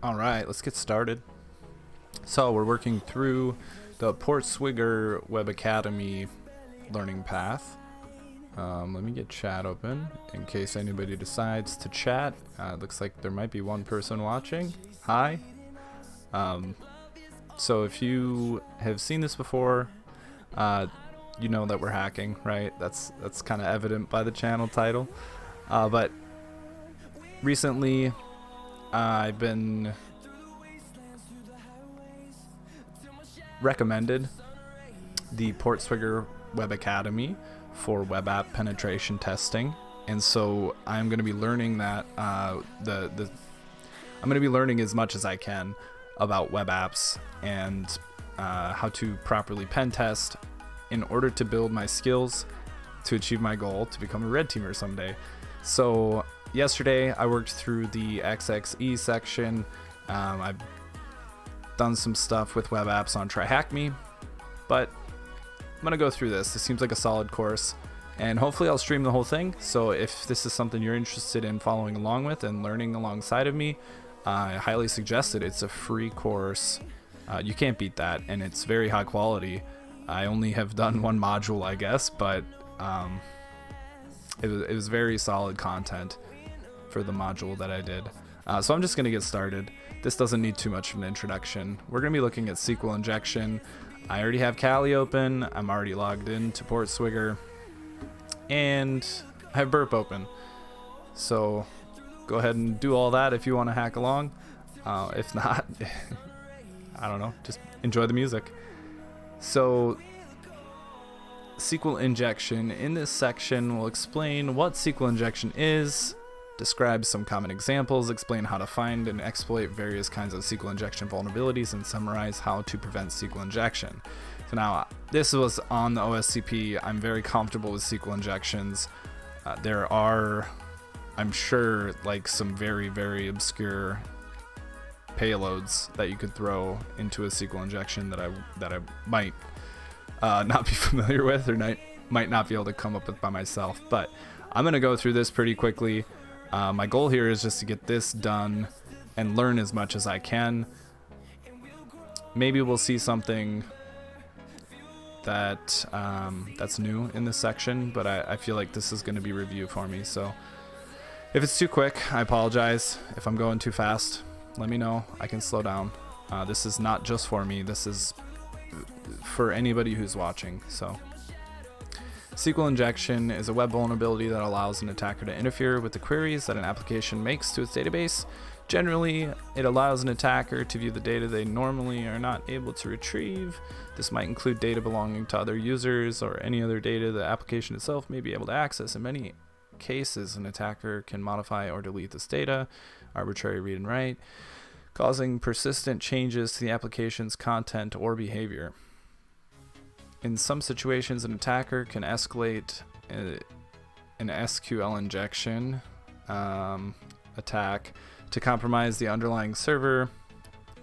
All right, let's get started. So we're working through the Portswigger WebAcademy learning path. Let me get chat open in case anybody decides to chat. Looks like there might be one person watching. Hi. So if you have seen this before, you know that we're hacking, right? That's kind of evident by the channel title. But recently, I've been recommended the Portswigger WebAcademy for web app penetration testing, and so I'm going to be learning that I'm going to be learning as much as I can about web apps and how to properly pen test in order to build my skills to achieve my goal to become a red teamer someday. So yesterday I worked through the XXE section. I've done some stuff with web apps on TryHackMe, but I'm gonna go through this. This seems like a solid course, and hopefully I'll stream the whole thing. So if this is something you're interested in following along with and learning alongside of me, I highly suggest it. It's a free course. You can't beat that, and it's very high quality. I only have done one module, I guess, but it was very solid content for the module that I did. So I'm just gonna get started. This doesn't need too much of an introduction. We're gonna be looking at SQL injection. I already have Kali open. I'm already logged in to Portswigger, and I have Burp open. So go ahead and do all that if you want to hack along. If not, I don't know, just enjoy the music. So SQL injection. In this section, we'll explain what SQL injection is, describe some common examples, explain how to find and exploit various kinds of SQL injection vulnerabilities, and summarize how to prevent SQL injection. So now, this was on the OSCP. I'm very comfortable with SQL injections. There are, I'm sure, like some very, very obscure payloads that you could throw into a SQL injection that I might not be familiar with, or might not be able to come up with by myself. But I'm gonna go through this pretty quickly. My goal here is just to get this done and learn as much as I can. Maybe we'll see something that that's new in this section, but I feel like this is going to be review for me. So if it's too quick, I apologize. If I'm going too fast, let me know. I can slow down. This is not just for me. This is for anybody who's watching. So SQL injection is a web vulnerability that allows an attacker to interfere with the queries that an application makes to its database. Generally, it allows an attacker to view the data they normally are not able to retrieve. This might include data belonging to other users or any other data the application itself may be able to access. In many cases, an attacker can modify or delete this data, arbitrary read and write, causing persistent changes to the application's content or behavior. In some situations, an attacker can escalate an SQL injection attack to compromise the underlying server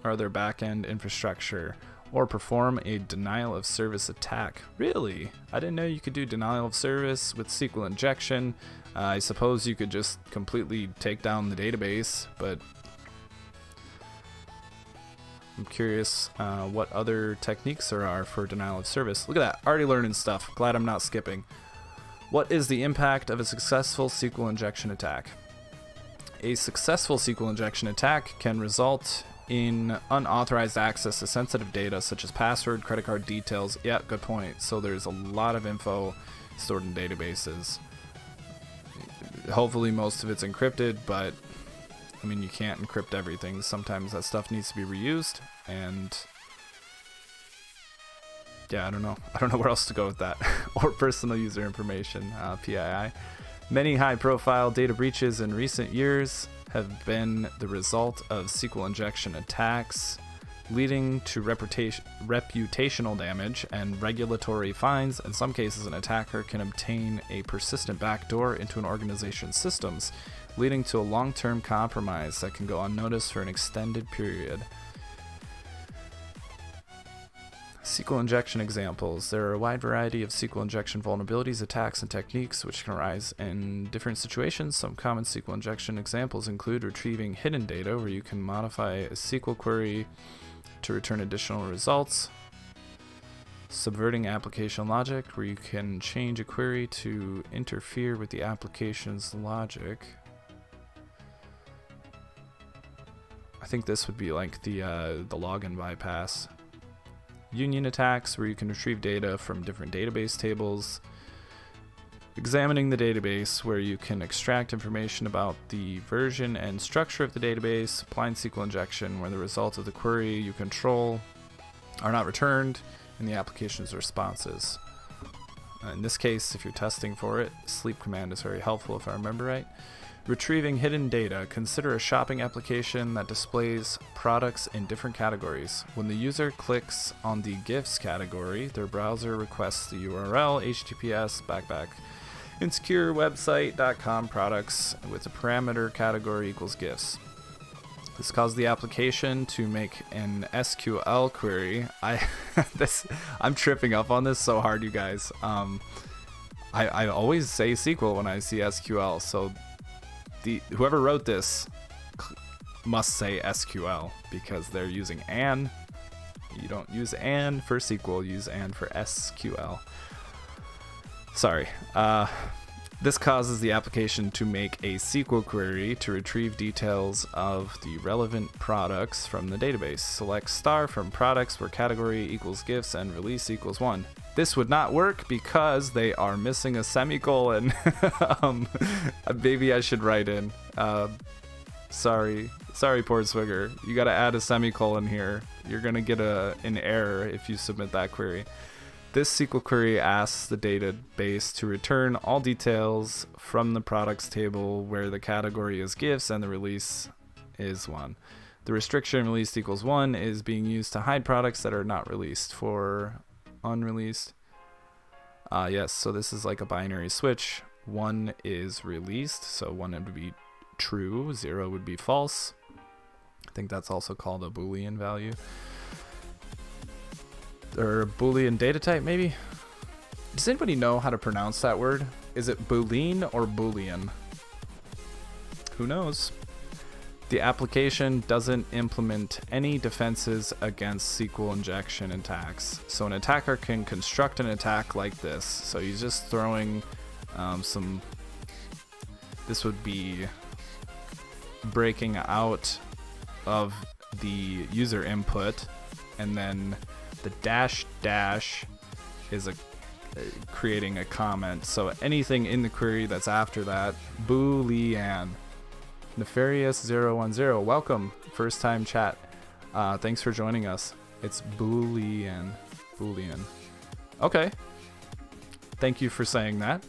or their backend infrastructure, or perform a denial of service attack. Really? I didn't know you could do denial of service with SQL injection. I suppose you could just completely take down the database, but I'm curious what other techniques there are for denial of service. Look at that, already learning stuff. Glad I'm not skipping. What is the impact of a successful SQL injection attack? A successful SQL injection attack can result in unauthorized access to sensitive data such as password, credit card details. Yeah, good point. So there's a lot of info stored in databases. Hopefully most of it's encrypted, but I mean, you can't encrypt everything. Sometimes that stuff needs to be reused, and yeah, I don't know where else to go with that. Or personal user information, PII. Many high-profile data breaches in recent years have been the result of SQL injection attacks, leading to reputational damage and regulatory fines. In some cases, an attacker can obtain a persistent backdoor into an organization's systems, leading to a long-term compromise that can go unnoticed for an extended period. SQL injection examples. There are a wide variety of SQL injection vulnerabilities, attacks, and techniques which can arise in different situations. Some common SQL injection examples include retrieving hidden data, where you can modify a SQL query to return additional results. Subverting application logic, where you can change a query to interfere with the application's logic. I think this would be like the login bypass. Union attacks, where you can retrieve data from different database tables. Examining the database, where you can extract information about the version and structure of the database. Applying SQL injection, where the results of the query you control are not returned in the application's responses. In this case, if you're testing for it, sleep command is very helpful if I remember right. Retrieving hidden data. Consider a shopping application that displays products in different categories. When the user clicks on the gifts category, their browser requests the URL https insecurewebsite.com products with the parameter category equals gifts. This caused the application to make an SQL query. I'm tripping up on this so hard, you guys. I always say SQL when I see SQL, so whoever wrote this must say SQL, because they're using an. You don't use an for SQL, use an for SQL. Sorry. This causes the application to make a SQL query to retrieve details of the relevant products from the database. Select star from products where category equals gifts and release equals 1. This would not work because they are missing a semicolon. Maybe I should write in. Sorry, Portswigger. You gotta add a semicolon here. You're gonna get an error if you submit that query. This SQL query asks the database to return all details from the products table where the category is gifts and the release is 1. The restriction released equals 1 is being used to hide products that are not released. For unreleased, yes, so this is like a binary switch. 1 is released, so 1 would be true, 0 would be false. I think that's also called a Boolean value. Or Boolean data type, maybe? Does anybody know how to pronounce that word? Is it Boolean or Boolean? Who knows? The application doesn't implement any defenses against SQL injection attacks. So an attacker can construct an attack like this. So he's just throwing this would be breaking out of the user input, and then the dash is creating a comment. So anything in the query that's after that, Boolean. Nefarious010, welcome, first time chat. Thanks for joining us. It's Boolean. Okay. Thank you for saying that.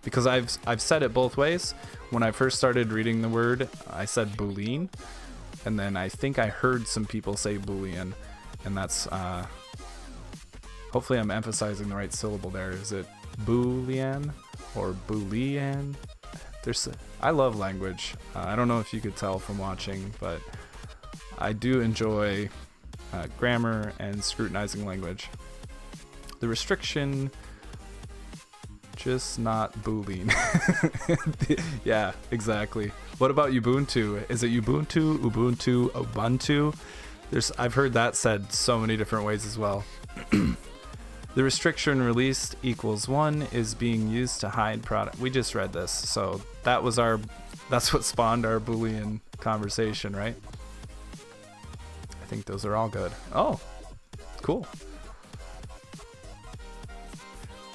Because I've said it both ways. When I first started reading the word, I said Boolean, and then I think I heard some people say Boolean, and that's hopefully I'm emphasizing the right syllable there. Is it Boolean or Boolean? I love language. I don't know if you could tell from watching, but I do enjoy grammar and scrutinizing language. The restriction, just not Boolean. Yeah, exactly. What about Ubuntu? Is it Ubuntu, Ubuntu? I've heard that said so many different ways as well. The restriction released equals 1 is being used to hide product. We just read this, so that's what spawned our Boolean conversation, right? I think those are all good. Oh, cool.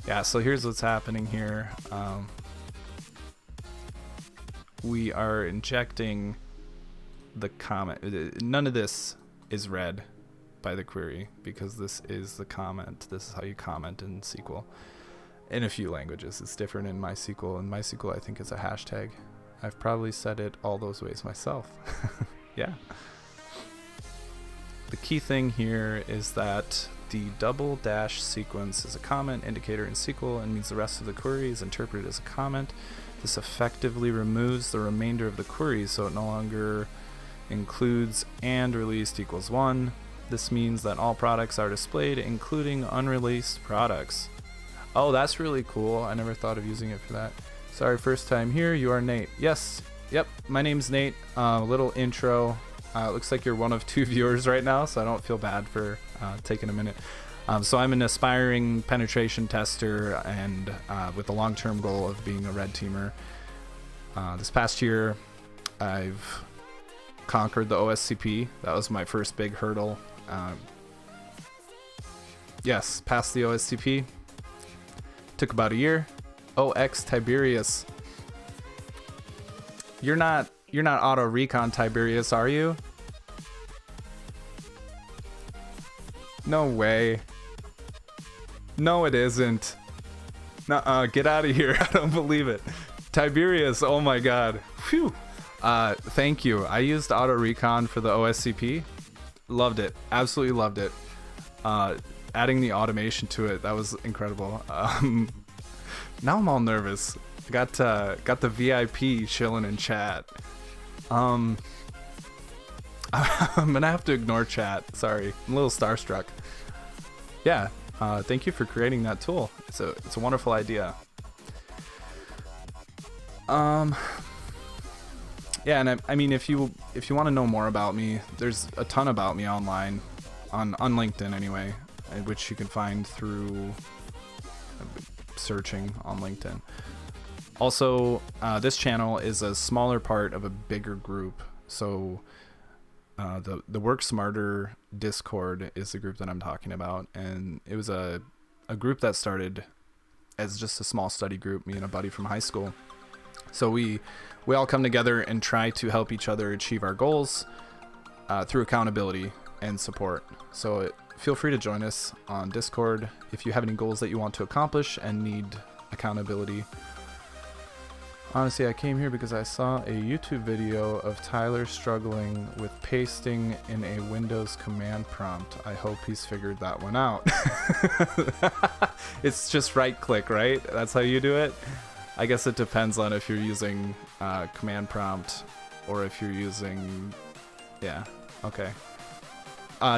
Yeah, so here's what's happening here. We are injecting the comment. None of this is read by the query because this is the comment. This is how you comment in SQL. In a few languages, it's different in MySQL. In MySQL, I think it's a hashtag. I've probably said it all those ways myself. Yeah. The key thing here is that the double dash sequence is a comment indicator in SQL and means the rest of the query is interpreted as a comment. This effectively removes the remainder of the query, so it no longer includes and released equals 1. This means that all products are displayed, including unreleased products. Oh, that's really cool. I never thought of using it for that. Sorry, first time here. You are Nate. Yes. Yep. My name's Nate. Little intro. It looks like you're one of 2 viewers right now, so I don't feel bad for taking a minute. So I'm an aspiring penetration tester and with the long-term goal of being a red teamer. This past year, I've conquered the OSCP. That was my first big hurdle. Yes, passed the OSCP. Took about a year. OX Tiberius. You're not auto recon Tiberius, are you? No way. No, it isn't. Nuh-uh, get out of here. I don't believe it. Tiberius, oh my god. Phew. Thank you. I used auto recon for the OSCP. Loved it. Absolutely loved it. Adding the automation to it, that was incredible. Now I'm all nervous. Got the VIP chilling in chat. I'm gonna have to ignore chat. Sorry, I'm a little starstruck. Yeah, thank you for creating that tool. It's a wonderful idea. Yeah, and I mean, if you want to know more about me, there's a ton about me online, on LinkedIn anyway, which you can find through searching on LinkedIn. Also, this channel is a smaller part of a bigger group. So the Work Smarter Discord is the group that I'm talking about, and it was a group that started as just a small study group, me and a buddy from high school. So we all come together and try to help each other achieve our goals through accountability and support. So feel free to join us on Discord if you have any goals that you want to accomplish and need accountability. Honestly, I came here because I saw a YouTube video of Tyler struggling with pasting in a Windows command prompt. I hope he's figured that one out. It's just right click, right? That's how you do it? I guess it depends on if you're using command prompt or if you're using... Yeah, okay.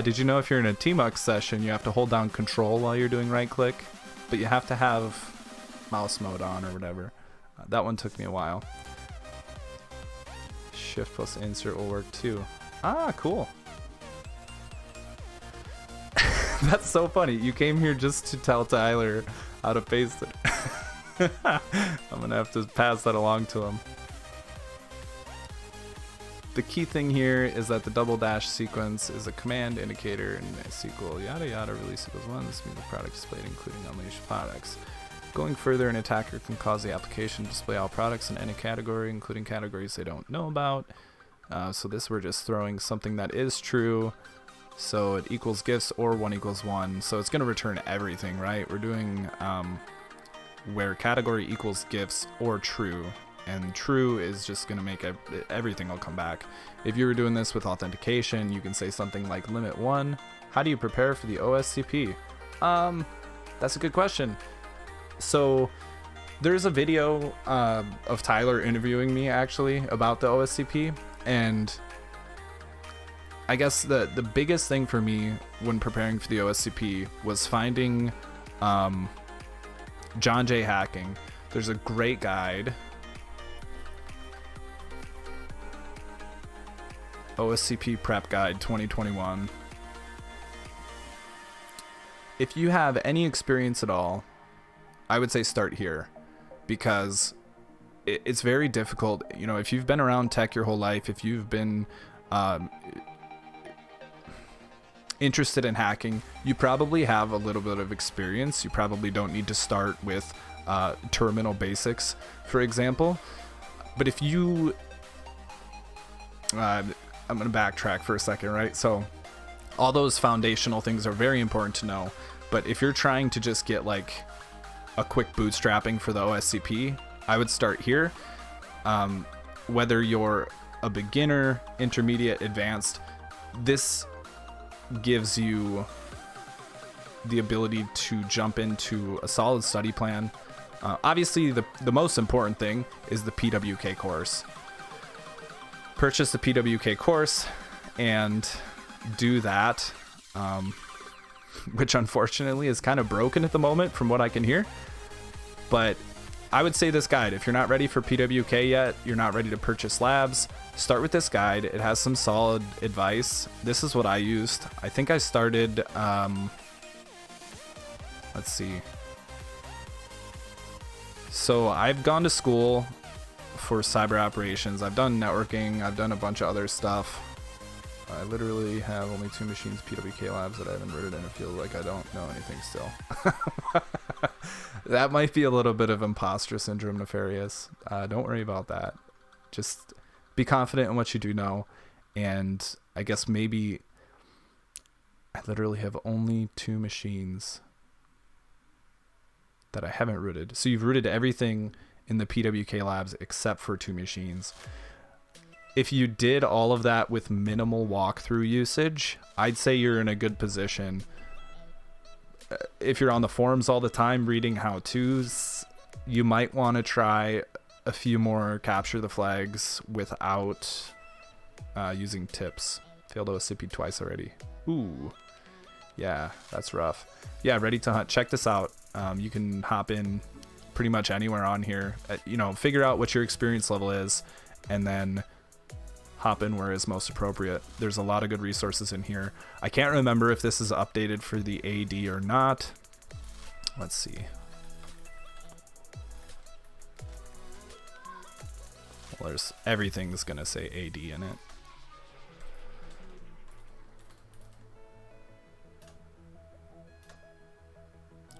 Did you know if you're in a TMUX session, you have to hold down control while you're doing right click, but you have to have mouse mode on or whatever. That one took me a while. Shift plus insert will work too. Ah, cool. That's so funny. You came here just to tell Tyler how to paste it. I'm gonna have to pass that along to him. The key thing here is that the double dash sequence is a command indicator in SQL yada yada release equals 1. This means the product displayed including unleashed products. Going further, an attacker can cause the application to display all products in any category, including categories they don't know about. So this, we're just throwing something that is true. So it equals gifts or 1 equals 1. So it's going to return everything, right? We're doing where category equals gifts or true. And true is just going to make everything will come back. If you were doing this with authentication, you can say something like limit 1. How do you prepare for the OSCP? That's a good question. So there's a video of Tyler interviewing me actually about the OSCP, and I guess the biggest thing for me when preparing for the OSCP was finding John J. Hacking. There's a great guide. OSCP Prep Guide 2021. If you have any experience at all, I would say start here, because it's very difficult. You know, if you've been around tech your whole life, if you've been interested in hacking, you probably have a little bit of experience. You probably don't need to start with terminal basics, for example. But if you... I'm going to backtrack for a second, right? So all those foundational things are very important to know. But if you're trying to just get like a quick bootstrapping for the OSCP, I would start here. Whether you're a beginner, intermediate, advanced, this gives you the ability to jump into a solid study plan. Obviously, the most important thing is the PWK course. Purchase the PWK course and do that. which unfortunately is kind of broken at the moment from what I can hear. But I would say this guide, if you're not ready for PWK yet, you're not ready to purchase labs, start with this guide. It has some solid advice. This is what I used. I think I started, let's see. So I've gone to school for cyber operations. I've done networking. I've done a bunch of other stuff. I literally have only 2 machines PWK labs that I haven't rooted, and it feels like I don't know anything still. That might be a little bit of imposter syndrome nefarious. Don't worry about that. Just be confident in what you do know. And I guess maybe I literally have only 2 machines that I haven't rooted. So you've rooted everything in the PWK labs except for 2 machines. If you did all of that with minimal walkthrough usage, I'd say you're in a good position. If you're on the forums all the time reading how-tos, you might want to try a few more capture the flags without using tips. Failed OSCP twice already. Ooh, yeah, that's rough. Yeah, ready to hunt. Check this out. You can hop in pretty much anywhere on here. Figure out what your experience level is, and then hop in where is most appropriate. There's a lot of good resources in here. I can't remember if this is updated for the AD or not. Let's see. Well, there's everything's gonna say AD in it.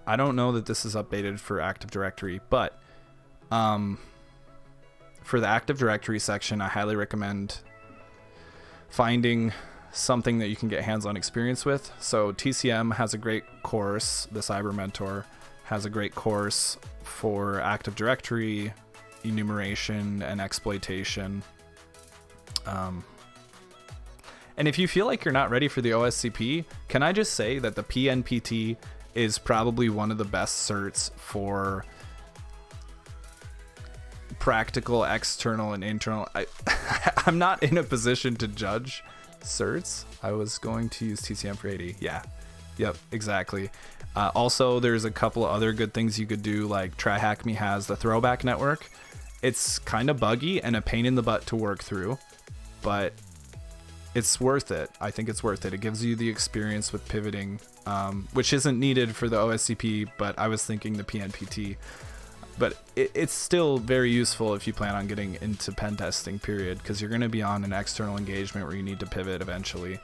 I don't know that this is updated for Active Directory, but for the Active Directory section, I highly recommend finding something that you can get hands-on experience with. So TCM has a great course. The Cyber Mentor has a great course for Active Directory enumeration and exploitation. And if you feel like you're not ready for the OSCP, can I just say that the PNPT is probably one of the best certs for practical, external, and internal. I'm not in a position to judge certs. I was going to use TCM for 80. Yeah. Yep, exactly. Also, there's a couple of other good things you could do, like TryHackMe has the throwback network. It's kind of buggy and a pain in the butt to work through, but it's worth it. I think it's worth it. It gives you the experience with pivoting, which isn't needed for the OSCP, but I was thinking the PNPT. But it's still very useful if you plan on getting into pen testing, period, because you're going to be on an external engagement where you need to pivot eventually.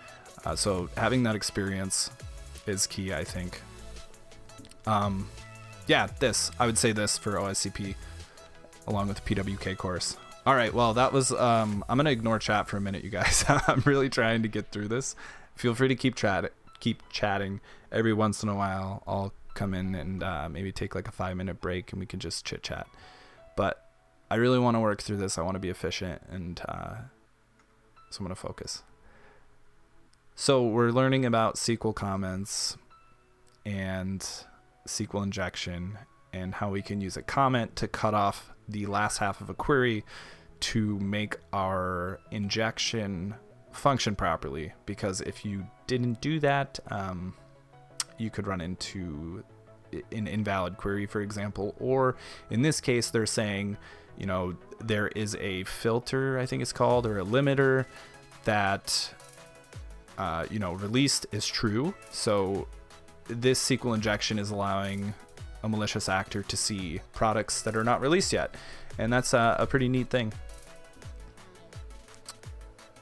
So having that experience is key, I think. Yeah, I would say this for OSCP along with the PWK course. All right, well, that was, I'm going to ignore chat for a minute, you guys. I'm really trying to get through this. Feel free to keep chatting. Every once in a while, I'll come in and maybe take like a 5-minute break and we can just chit chat. But I really want to work through this. I want to be efficient, and so I'm going to focus. So we're learning about SQL comments and SQL injection and how we can use a comment to cut off the last half of a query to make our injection function properly. Because if you didn't do that, you could run into an invalid query, for example. Or in this case, they're saying, there is a filter, I think it's called, or a limiter that, released is true. So this SQL injection is allowing a malicious actor to see products that are not released yet. And that's a pretty neat thing.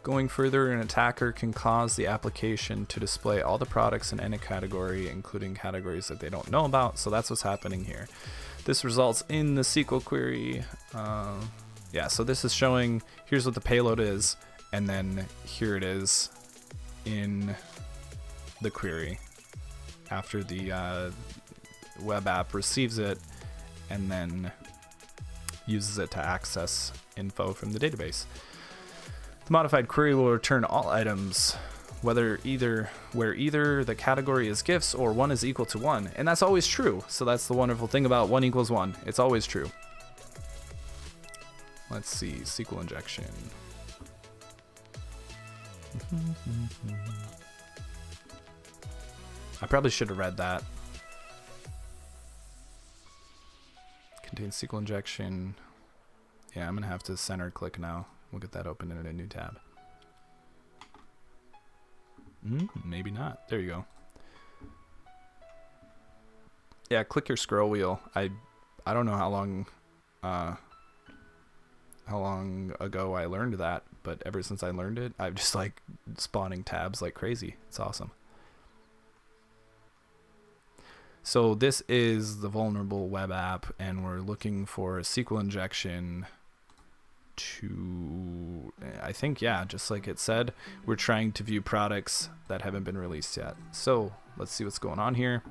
Going further, an attacker can cause the application to display all the products in any category, including categories that they don't know about. So that's what's happening here. This results in the SQL query. So this is showing, here's what the payload is, and then here it is in the query after the web app receives it and then uses it to access info from the database. The modified query will return all items, where either the category is gifts or 1 is equal to 1. And that's always true. So that's the wonderful thing about 1 equals 1. It's always true. Let's see, SQL injection. I probably should have read that. Contains SQL injection. Yeah, I'm gonna have to center click now. We'll get that open in a new tab. Maybe not. There you go. Yeah, click your scroll wheel. I don't know how long ago I learned that, but ever since I learned it, I've just like spawning tabs like crazy. It's awesome. So this is the vulnerable web app, and we're looking for a SQL injection to, I think, yeah, just like it said, we're trying to view products that haven't been released yet. So let's see what's going on here.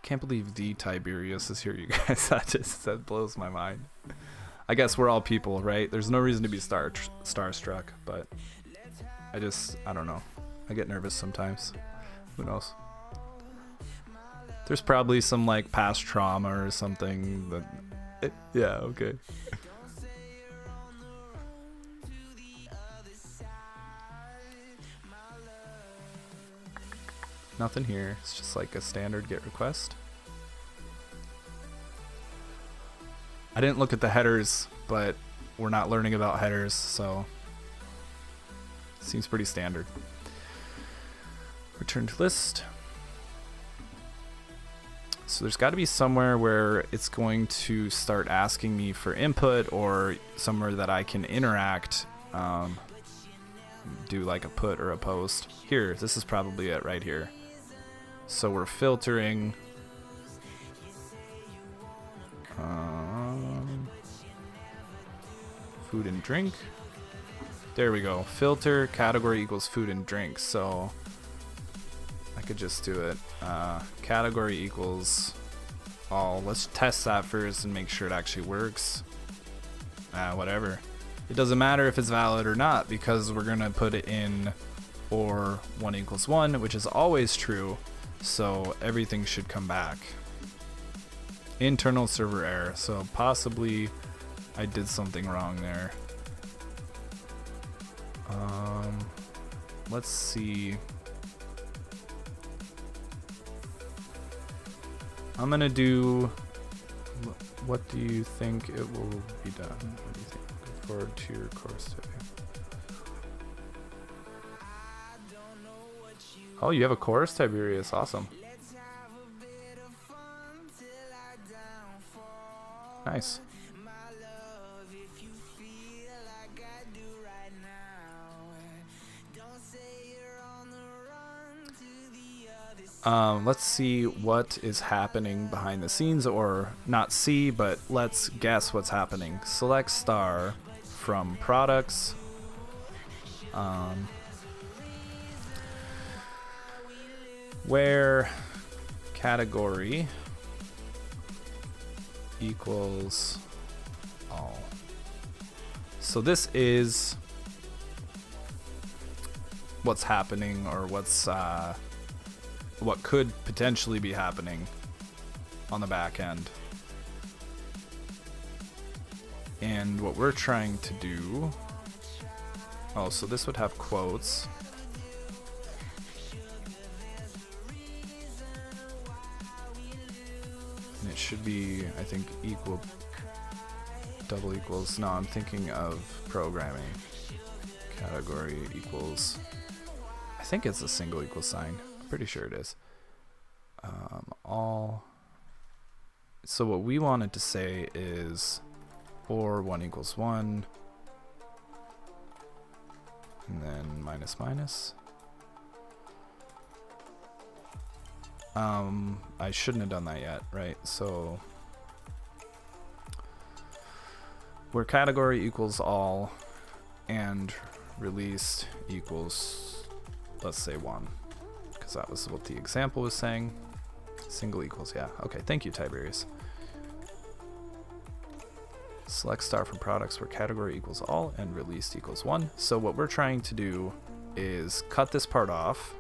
Can't believe the Tiberius is here, you guys. That blows my mind. I guess we're all people, right? There's no reason to be starstruck, but I don't know. I get nervous sometimes. Who knows? There's probably some like past trauma or something, but yeah, okay. Nothing here. It's just like a standard GET request. I didn't look at the headers, but we're not learning about headers, so seems pretty standard. Return to list. So there's got to be somewhere where it's going to start asking me for input, or somewhere that I can interact, do like a put or a post. Here, this is probably it right here. So we're filtering food and drink. There we go. Filter category equals food and drink. So I could just do it. Category equals all. Let's test that first and make sure it actually works. Whatever. It doesn't matter if it's valid or not, because we're gonna put it in or 1 equals 1, which is always true. So everything should come back. Internal server error. So possibly I did something wrong there. Let's see. I'm gonna do. What do you think it will be done? What do you think? Look forward to your course today. Oh, you have a course, Tiberius. Awesome. Nice. Let's see what is happening behind the scenes, or not see, but let's guess what's happening. Select star from products. Where category equals all. So this is what's happening, or what could potentially be happening on the back end. And what we're trying to do, oh, so this would have quotes. And it should be, I think, equal, double equals. No, I'm thinking of programming. Category equals, I think it's a single equal sign. Pretty sure it is. All. So what we wanted to say is or 1 equals 1, and then minus minus. I shouldn't have done that yet, right? So where category equals all and released equals, let's say 1. Because that was what the example was saying. Single equals, yeah. Okay, thank you, Tiberius. Select star from products where category equals all and released equals 1. So what we're trying to do is cut this part off.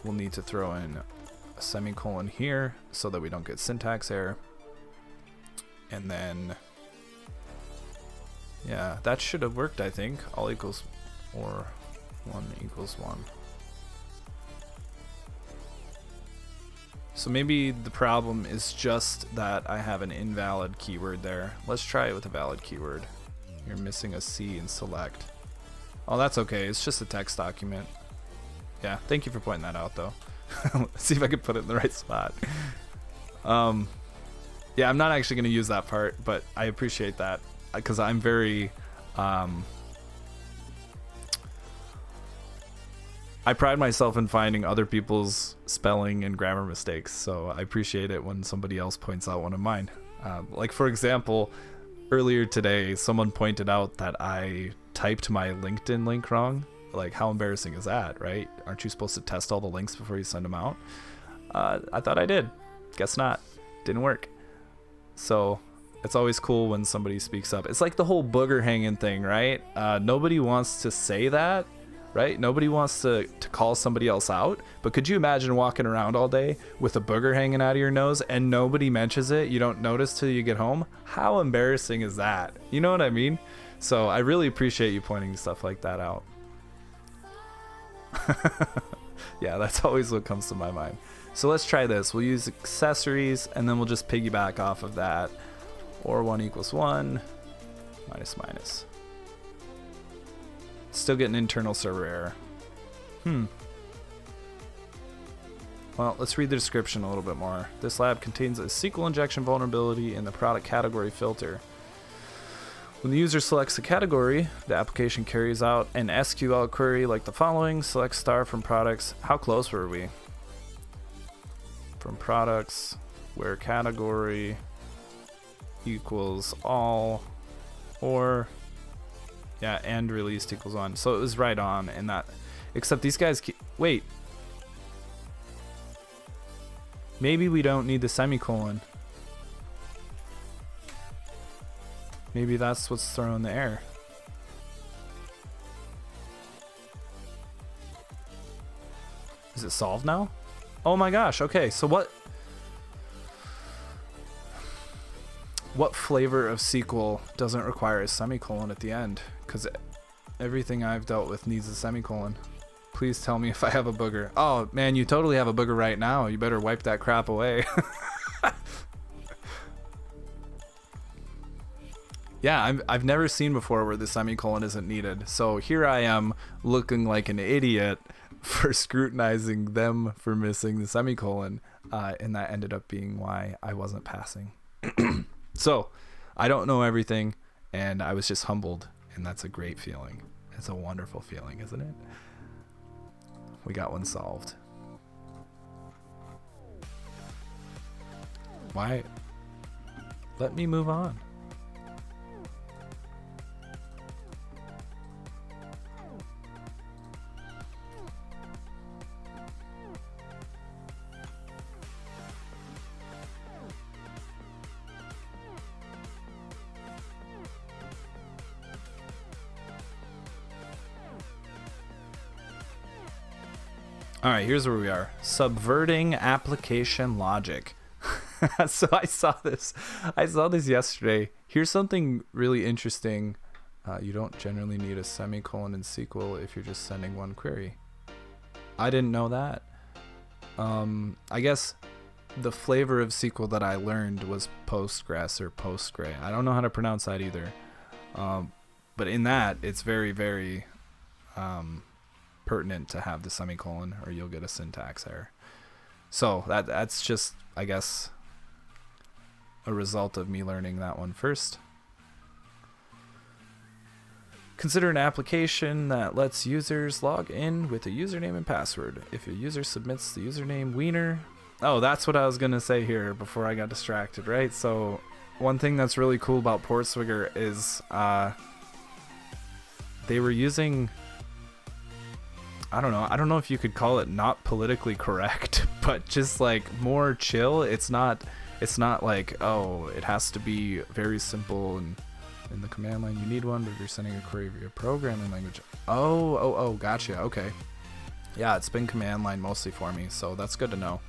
We'll need to throw in a semicolon here so that we don't get syntax error. And then, yeah, that should have worked, I think. All equals or 1 equals 1. So maybe the problem is just that I have an invalid keyword there. Let's try it with a valid keyword. You're missing a C in select. Oh, that's okay. It's just a text document. Yeah, thank you for pointing that out, though. Let's see if I can put it in the right spot. Yeah, I'm not actually going to use that part, but I appreciate that because I'm very... I pride myself in finding other people's spelling and grammar mistakes, so I appreciate it when somebody else points out one of mine. Like, for example, earlier today, someone pointed out that I typed my LinkedIn link wrong. Like, how embarrassing is that, right? Aren't you supposed to test all the links before you send them out? I thought I did. Guess not. Didn't work. So it's always cool when somebody speaks up. It's like the whole booger hanging thing, right? Nobody wants to say that, right? Nobody wants to call somebody else out. But could you imagine walking around all day with a booger hanging out of your nose and nobody mentions it? You don't notice till you get home? How embarrassing is that? You know what I mean? So I really appreciate you pointing stuff like that out. Yeah, that's always what comes to my mind. So let's try this. We'll use accessories and then we'll just piggyback off of that. Or 1 equals 1 minus minus. Still getting internal server error. Well, let's read the description a little bit more. This lab contains a SQL injection vulnerability in the product category filter. When the user selects a category, the application carries out an SQL query like the following. Select star from products. How close were we? From products, where category equals all, or yeah, and released equals 1. So it was right on in that, except these guys wait, maybe we don't need the semicolon. Maybe that's what's throwing the error. Is it solved now? Oh my gosh, okay, so what flavor of SQL doesn't require a semicolon at the end? Because everything I've dealt with needs a semicolon. Please tell me if I have a booger. Oh man, you totally have a booger right now. You better wipe that crap away. Yeah, I've never seen before where the semicolon isn't needed. So here I am looking like an idiot for scrutinizing them for missing the semicolon. And that ended up being why I wasn't passing. So I don't know everything, and I was just humbled, and that's a great feeling. It's a wonderful feeling, isn't it? We got one solved. Why? Let me move on. All right, here's where we are. Subverting application logic. So I saw this yesterday. Here's something really interesting. You don't generally need a semicolon in SQL if you're just sending one query. I didn't know that. I guess the flavor of SQL that I learned was Postgres or Postgre. I don't know how to pronounce that either. But in that, it's very, very pertinent to have the semicolon or you'll get a syntax error. So that's just, I guess, a result of me learning that one first. Consider an application that lets users log in with a username and password. If a user submits the username wiener... Oh, that's what I was going to say here before I got distracted, right? So one thing that's really cool about Portswigger is they were using... I don't know if you could call it not politically correct, but just like more chill. It's not like, oh, it has to be very simple and in the command line you need one, but if you're sending a query via programming language. Oh, gotcha. Okay. Yeah, it's been command line mostly for me, so that's good to know.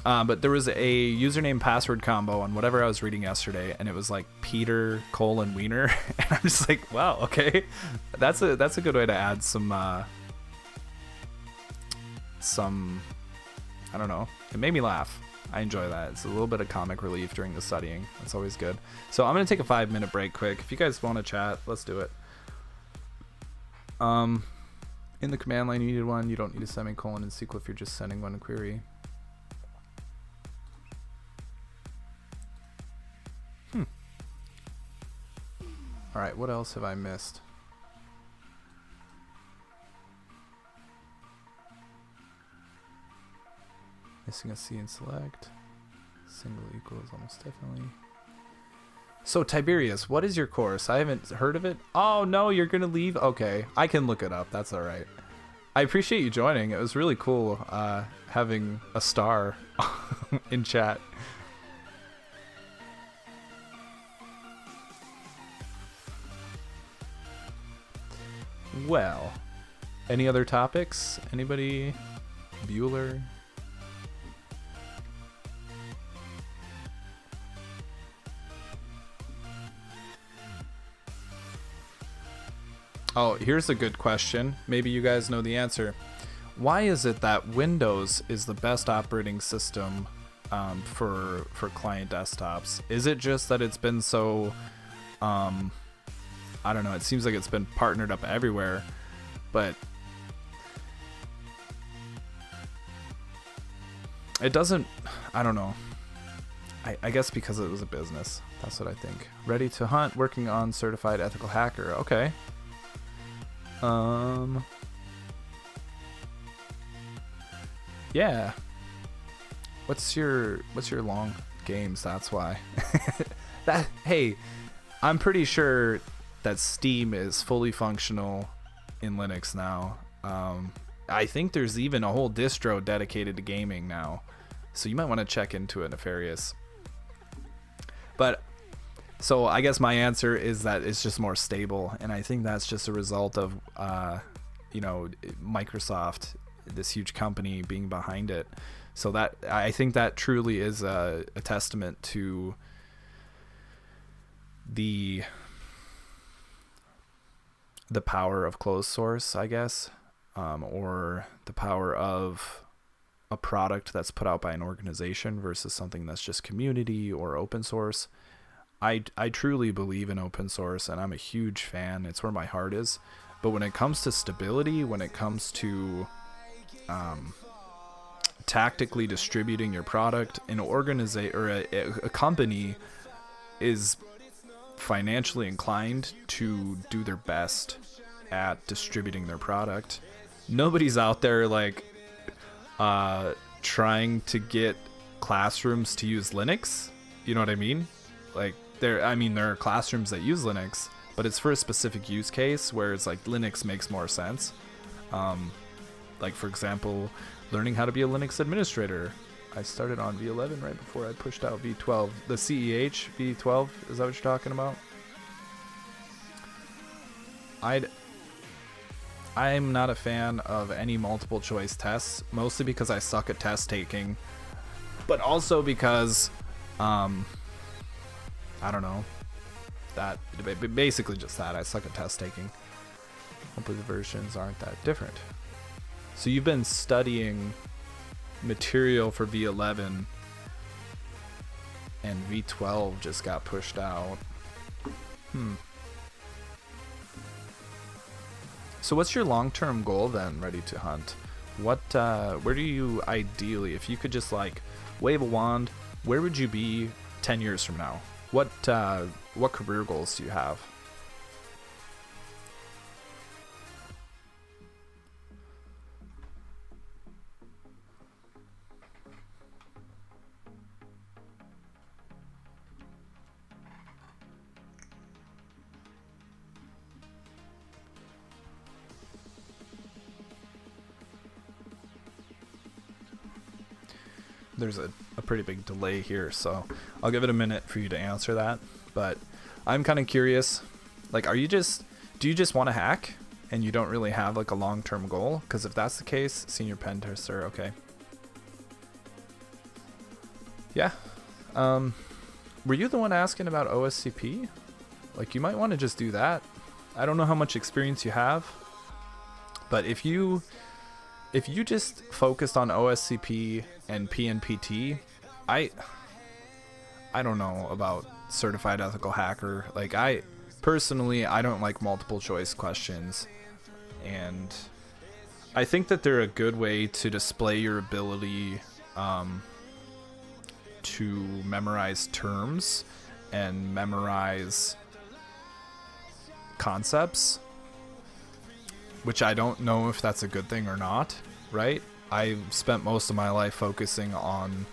But there was a username password combo on whatever I was reading yesterday, and it was like Peter Wiener, and I'm just like, wow, okay, that's a good way to add some I don't know. It made me laugh. I enjoy that. It's a little bit of comic relief during the studying. That's always good. So I'm gonna take a 5-minute break quick. If you guys want to chat, let's do it. In the command line, you needed one. You don't need a semicolon in SQL if you're just sending one query. All right, what else have I missed? Missing a C in select. Single equals almost definitely. So Tiberius, what is your course? I haven't heard of it. Oh no, you're gonna leave? Okay, I can look it up. That's all right. I appreciate you joining. It was really cool having a star in chat. Well, any other topics? Anybody? Bueller? Oh, here's a good question. Maybe you guys know the answer. Why is it that Windows is the best operating system for client desktops? Is it just that it's been so, I don't know, it seems like it's been partnered up everywhere, but it doesn't, I don't know. I guess because it was a business. That's what I think. Ready to hunt, working on certified ethical hacker. Okay. Yeah. What's your long games? That's why. Hey, I'm pretty sure that Steam is fully functional in Linux now. I think there's even a whole distro dedicated to gaming now, so you might want to check into it, Nefarious. But so I guess my answer is that it's just more stable, and I think that's just a result of Microsoft, this huge company, being behind it. So that, I think that truly is a testament to the power of closed source, I guess, or the power of a product that's put out by an organization versus something that's just community or open source. I truly believe in open source, and I'm a huge fan. It's where my heart is. But when it comes to stability, when it comes to tactically distributing your product, an organization or a company is financially inclined to do their best at distributing their product. Nobody's out there like trying to get classrooms to use Linux. You know what I mean? Like there are classrooms that use Linux, but it's for a specific use case where it's like Linux makes more sense. Like for example, learning how to be a Linux administrator. I started on V11 right before I pushed out V12. The CEH V12, is that what you're talking about? I'm not a fan of any multiple choice tests, mostly because I suck at test taking, but also because I don't know, that basically just that I suck at test taking. Hopefully the versions aren't that different. So you've been studying material for V11 and V12 just got pushed out. So what's your long-term goal then, Ready to Hunt? Where do you ideally, if you could just like wave a wand, where would you be 10 years from now? What career goals do you have? There's a pretty big delay here, so I'll give it a minute for you to answer that. But I'm kind of curious, like, do you just want to hack and you don't really have like a long-term goal? Because if that's the case, senior pen tester, okay. Yeah. Were you the one asking about OSCP? Like, you might want to just do that. I don't know how much experience you have, but if you just focused on OSCP and PNPT, I don't know about certified ethical hacker. Like, I don't like multiple choice questions, and I think that they're a good way to display your ability to memorize terms and memorize concepts, which I don't know if that's a good thing or not, right? I spent most of my life focusing on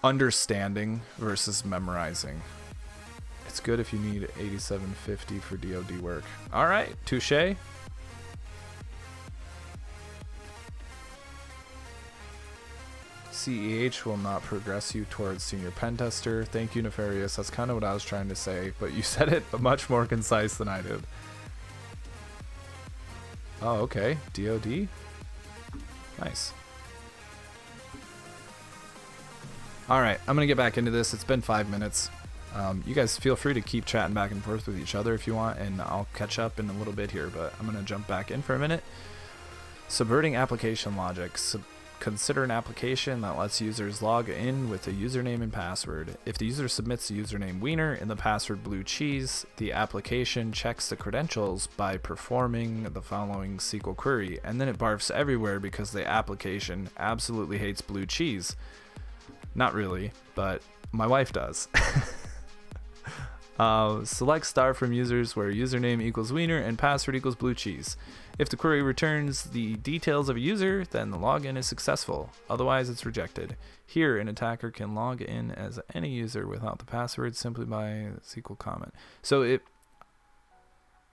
understanding versus memorizing. It's good if you need 8750 for DoD work. All right, touche. CEH will not progress you towards senior pen tester. Thank you, Nefarious. That's kind of what I was trying to say, but you said it much more concise than I did. Oh, okay. DoD. Nice. All right, I'm gonna get back into this. It's been 5 minutes. You guys feel free to keep chatting back and forth with each other if you want, and I'll catch up in a little bit here, but I'm gonna jump back in for a minute. Subverting application logic. Consider an application that lets users log in with a username and password. If the user submits the username Wiener and the password Blue Cheese, the application checks the credentials by performing the following SQL query, and then it barfs everywhere because the application absolutely hates Blue Cheese. Not really, but my wife does. Select star from users where username equals Wiener and password equals Blue Cheese. If the query returns the details of a user, then the login is successful. Otherwise, it's rejected. Here, an attacker can log in as any user without the password simply by SQL comment. So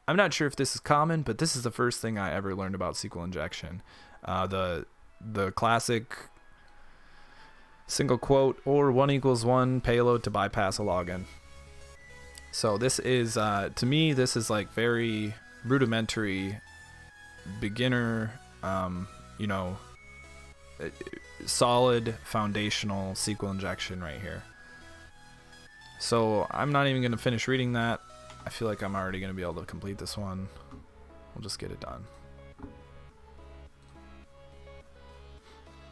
I'm not sure if this is common, but this is the first thing I ever learned about SQL injection. The classic single quote or 1 = 1 payload to bypass a login. So this is, to me, this is like very rudimentary, beginner, solid foundational SQL injection right here. So I'm not even going to finish reading that. I feel like I'm already going to be able to complete this one. We'll just get it done.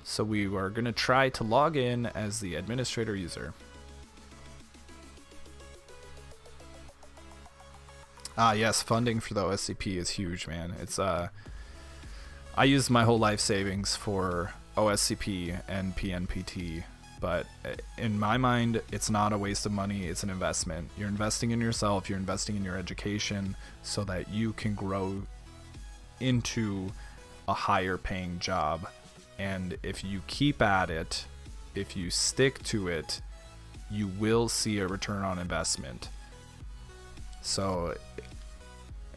So we are going to try to log in as the administrator user. Yes, funding for the OSCP is huge, man. It's I used my whole life savings for OSCP and PNPT, but in my mind, it's not a waste of money, it's an investment. You're investing in yourself, you're investing in your education so that you can grow into a higher paying job. And if you keep at it, if you stick to it, you will see a return on investment. So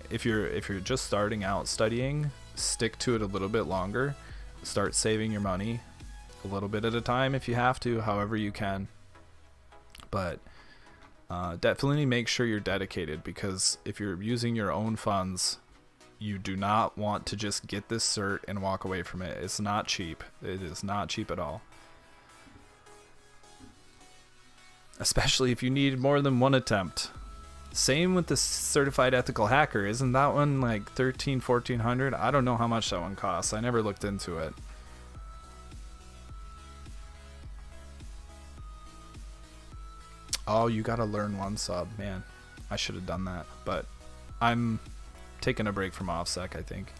if you're just starting out studying, stick to it a little bit longer. Start saving your money a little bit at a time if you have to, however you can. But definitely make sure you're dedicated, because if you're using your own funds, you do not want to just get this cert and walk away from it. It's not cheap. It is not cheap at all. Especially if you need more than one attempt. Same with the certified ethical hacker. Isn't that one like $1,400? I don't know how much that one costs. I never looked into it. Oh, you gotta learn one sub. Man, I should have done that. But I'm taking a break from OffSec, I think.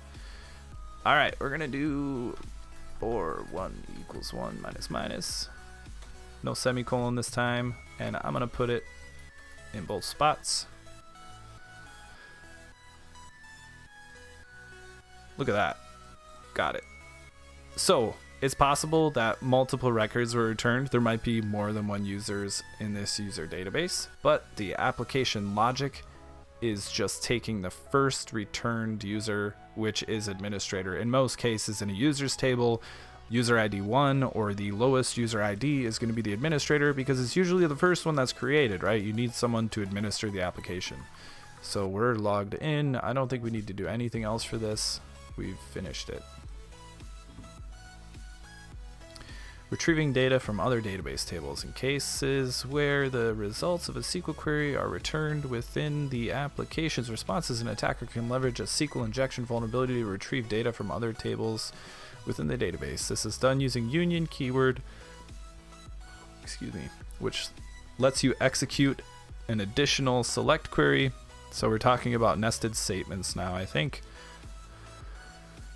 Alright, we're gonna do or 1 = 1 minus minus. No semicolon this time. And I'm gonna put it in both spots. Look at that. Got it. So it's possible that multiple records were returned. There might be more than one users in this user database, but the application logic is just taking the first returned user, which is administrator. In most cases, in a users table, user ID 1 or the lowest user ID is going to be the administrator, because it's usually the first one that's created, right? You need someone to administer the application. So we're logged in. I don't think we need to do anything else for this. We've finished it. Retrieving data from other database tables. In cases where the results of a SQL query are returned within the application's responses, an attacker can leverage a SQL injection vulnerability to retrieve data from other tables within the database. This is done using union keyword, which lets you execute an additional select query. So we're talking about nested statements now, I think.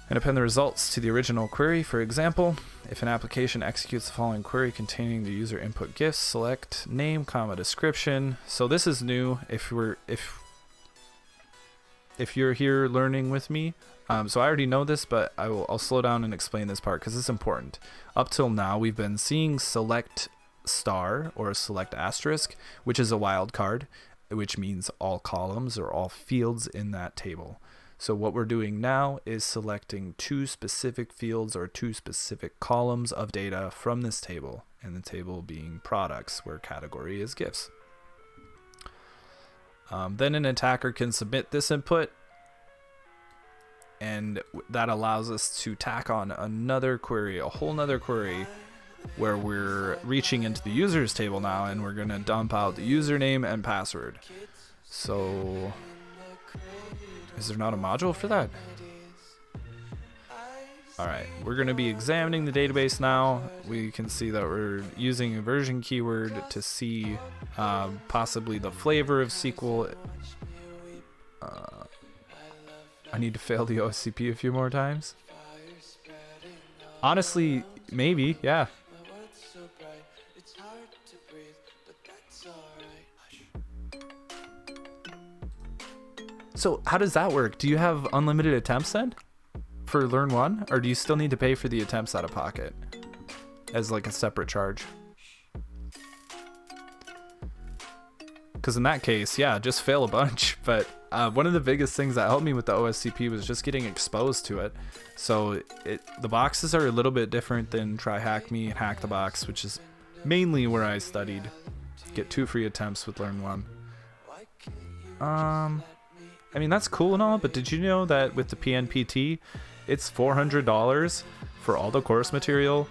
And append the results to the original query. For example, if an application executes the following query containing the user input gifts, select name, comma, description. So this is new. If you're here learning with me, so I already know this, but I'll slow down and explain this part because it's important. Up till now, we've been seeing select star or select asterisk, which is a wildcard, which means all columns or all fields in that table. So what we're doing now is selecting two specific fields or two specific columns of data from this table, and the table being products, where category is gifts. Then an attacker can submit this input, and that allows us to tack on another query, a whole nother query, where we're reaching into the users table now, and we're going to dump out the username and password. So is there not a module for that? Alright, we're going to be examining the database now. We can see that we're using a version keyword to see possibly the flavor of SQL. I need to fail the OSCP a few more times. Honestly, maybe, yeah. So how does that work? Do you have unlimited attempts then for Learn 1? Or do you still need to pay for the attempts out of pocket as like a separate charge? Because in that case, yeah, just fail a bunch. But one of the biggest things that helped me with the OSCP was just getting exposed to it. So the boxes are a little bit different than Try Hack Me and Hack the Box, which is mainly where I studied. Get 2 free attempts with Learn 1. I mean, that's cool and all, but did you know that with the PNPT, it's $400 for all the course material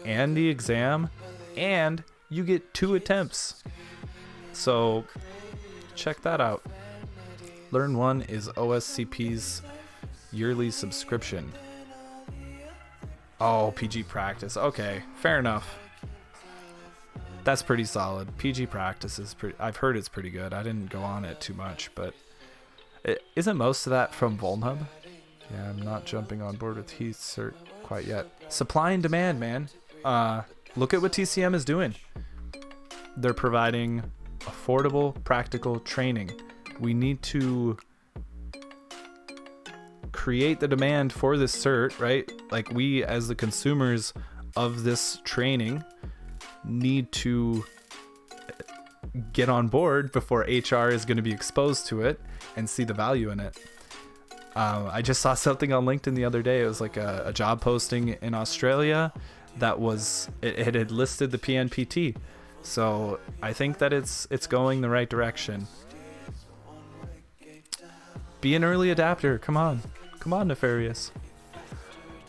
and the exam, and you get 2 attempts. So check that out. Learn 1 is OSCP's yearly subscription. Oh, PG Practice. Okay, fair enough. That's pretty solid. PG Practice is pretty. I've heard it's pretty good. I didn't go on it too much, but isn't most of that from Vulnhub? Yeah, I'm not jumping on board with Heath's cert quite yet. Supply and demand, man. Look at what TCM is doing. They're providing affordable, practical training. We need to create the demand for this cert, right? Like, we as the consumers of this training need to get on board before HR is going to be exposed to it and see the value in it. I just saw something on LinkedIn the other day. It was like a job posting in Australia that was, it had listed the PNPT. So I think that it's going the right direction. Be an early adapter. Come on, Nefarious.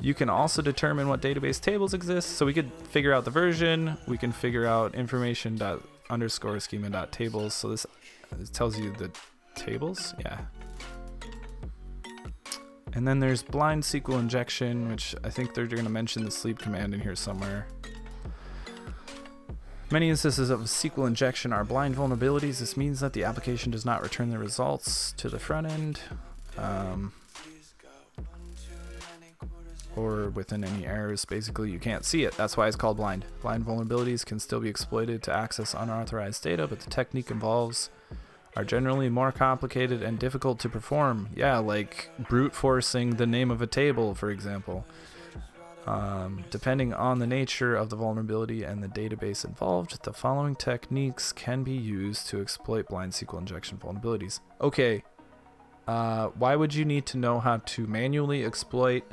You can also determine what database tables exist. So we could figure out the version. We can figure out information._schema.tables. So this tells you the tables. Yeah. And then there's blind SQL injection, which I think they're going to mention the sleep command in here somewhere. Many instances of SQL injection are blind vulnerabilities. This means that the application does not return the results to the front end, or within any errors. Basically, you can't see it. That's why it's called blind. Blind vulnerabilities can still be exploited to access unauthorized data, but the technique involves are generally more complicated and difficult to perform. Yeah, like brute forcing the name of a table, for example. Depending on the nature of the vulnerability and the database involved, the following techniques can be used to exploit blind SQL injection vulnerabilities. Okay, why would you need to know how to manually exploit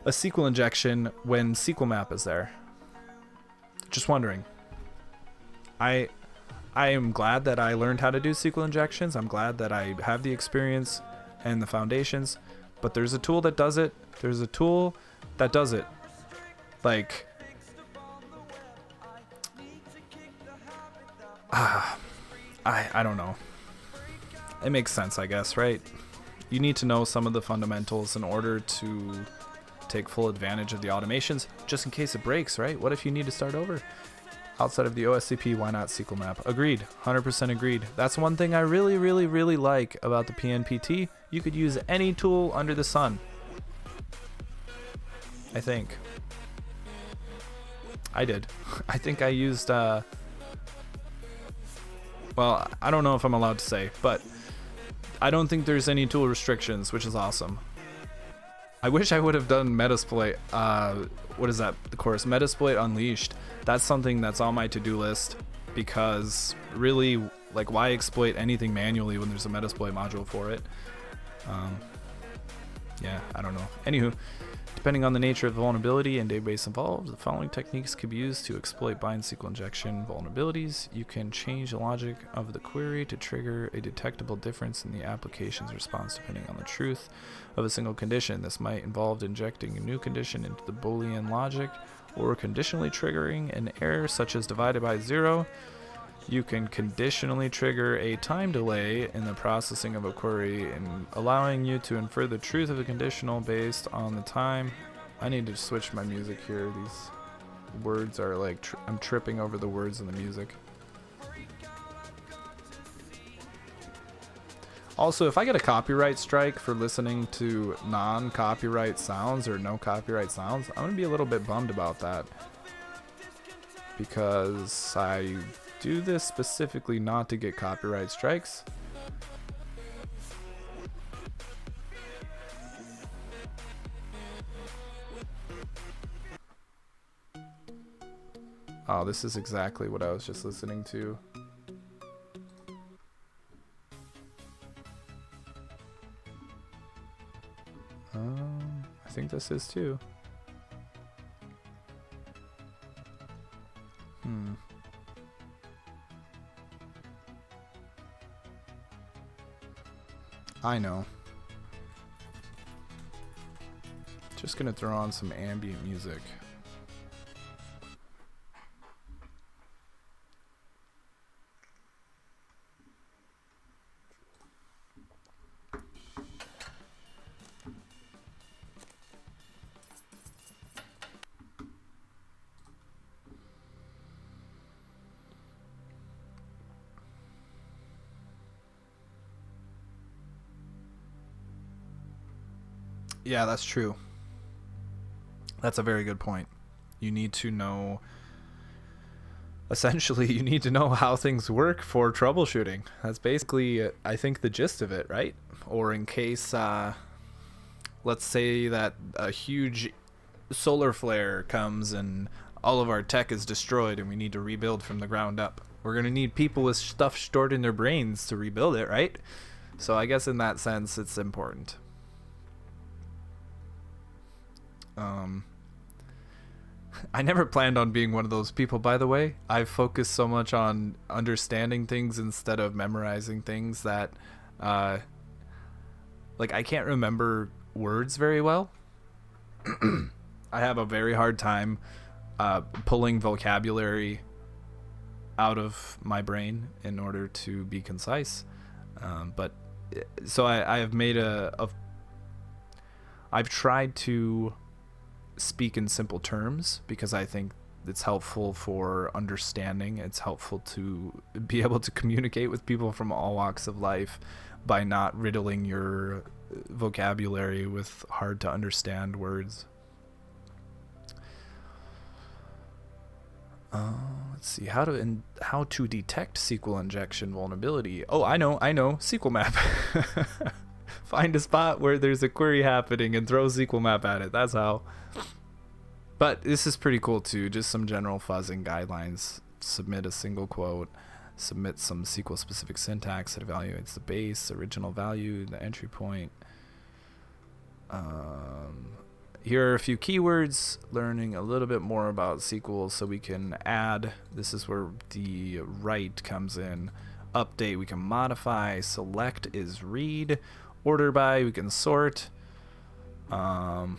a SQL injection when SQL map is there? Just wondering. I I am glad that I learned how to do SQL injections. I'm glad that I have the experience and the foundations, but there's a tool that does it. There's a tool that does it. Like, I don't know. It makes sense, I guess, right? You need to know some of the fundamentals in order to take full advantage of the automations, just in case it breaks, right? What if you need to start over? Outside of the OSCP, why not SQL map? Agreed. 100% agreed. That's one thing I really, really, really like about the PNPT. You could use any tool under the sun. I think. I did. I think I used, well, I don't know if I'm allowed to say, but I don't think there's any tool restrictions, which is awesome. I wish I would have done Metasploit, what is that, the course? Metasploit Unleashed. That's something that's on my to-do list, because really, like, why exploit anything manually when there's a Metasploit module for it? Yeah, I don't know. Anywho, depending on the nature of the vulnerability and database involved, the following techniques can be used to exploit bind SQL injection vulnerabilities. You can change the logic of the query to trigger a detectable difference in the application's response depending on the truth of a single condition. This might involve injecting a new condition into the Boolean logic or conditionally triggering an error such as divided by 0. You can conditionally trigger a time delay in the processing of a query and allowing you to infer the truth of a conditional based on the time. I need to switch my music here. These words are like, I'm tripping over the words in the music. Also, if I get a copyright strike for listening to non-copyright sounds or no copyright sounds, I'm going to be a little bit bummed about that, because I do this specifically not to get copyright strikes. Oh, this is exactly what I was just listening to. I think this is too. I know. Just gonna throw on some ambient music. Yeah, that's true. That's a very good point. You need to know, essentially, you need to know how things work for troubleshooting. That's basically, I think, the gist of it, right? Or in case, let's say that a huge solar flare comes and all of our tech is destroyed and we need to rebuild from the ground up. We're going to need people with stuff stored in their brains to rebuild it, right? So I guess in that sense, it's important. I never planned on being one of those people, by the way. I focus so much on understanding things instead of memorizing things that, like, I can't remember words very well. I have a very hard time pulling vocabulary out of my brain in order to be concise. But so I have made I've tried to speak in simple terms because I think it's helpful for understanding. It's helpful to be able to communicate with people from all walks of life by not riddling your vocabulary with hard to understand words. Let's see, how to detect SQL injection vulnerability. Oh, I know, SQL map. Find a spot where there's a query happening and throw SQL map at it. That's how. But this is pretty cool too. Just some general fuzzing guidelines. Submit a single quote. Submit some SQL specific syntax that evaluates the base, original value, the entry point. Here are a few keywords, learning a little bit more about SQL so we can add. This is where the write comes in. Update, we can modify. Select is read. Order by, we can sort. What's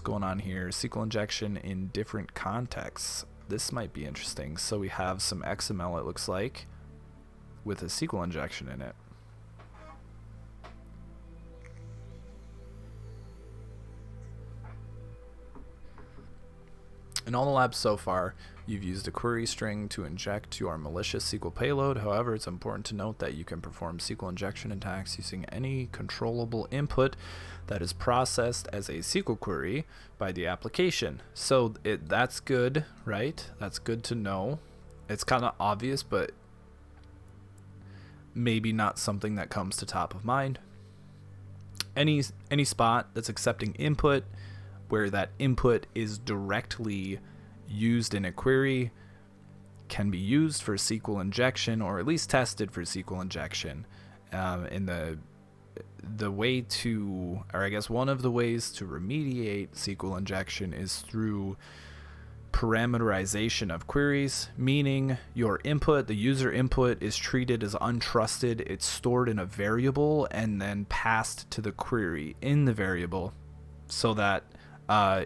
going on here? SQL injection in different contexts. This might be interesting. So we have some XML, it looks like, with a SQL injection in it. In all the labs so far, you've used a query string to inject to our malicious SQL payload. However, it's important to note that you can perform SQL injection attacks using any controllable input that is processed as a SQL query by the application. So that's good, right? That's good to know. It's kind of obvious, but maybe not something that comes to top of mind. Any spot that's accepting input where that input is directly used in a query can be used for SQL injection, or at least tested for SQL injection. In the way to, or I guess one of the ways to remediate SQL injection is through parameterization of queries, meaning your input, the user input, is treated as untrusted. It's stored in a variable and then passed to the query in the variable, so that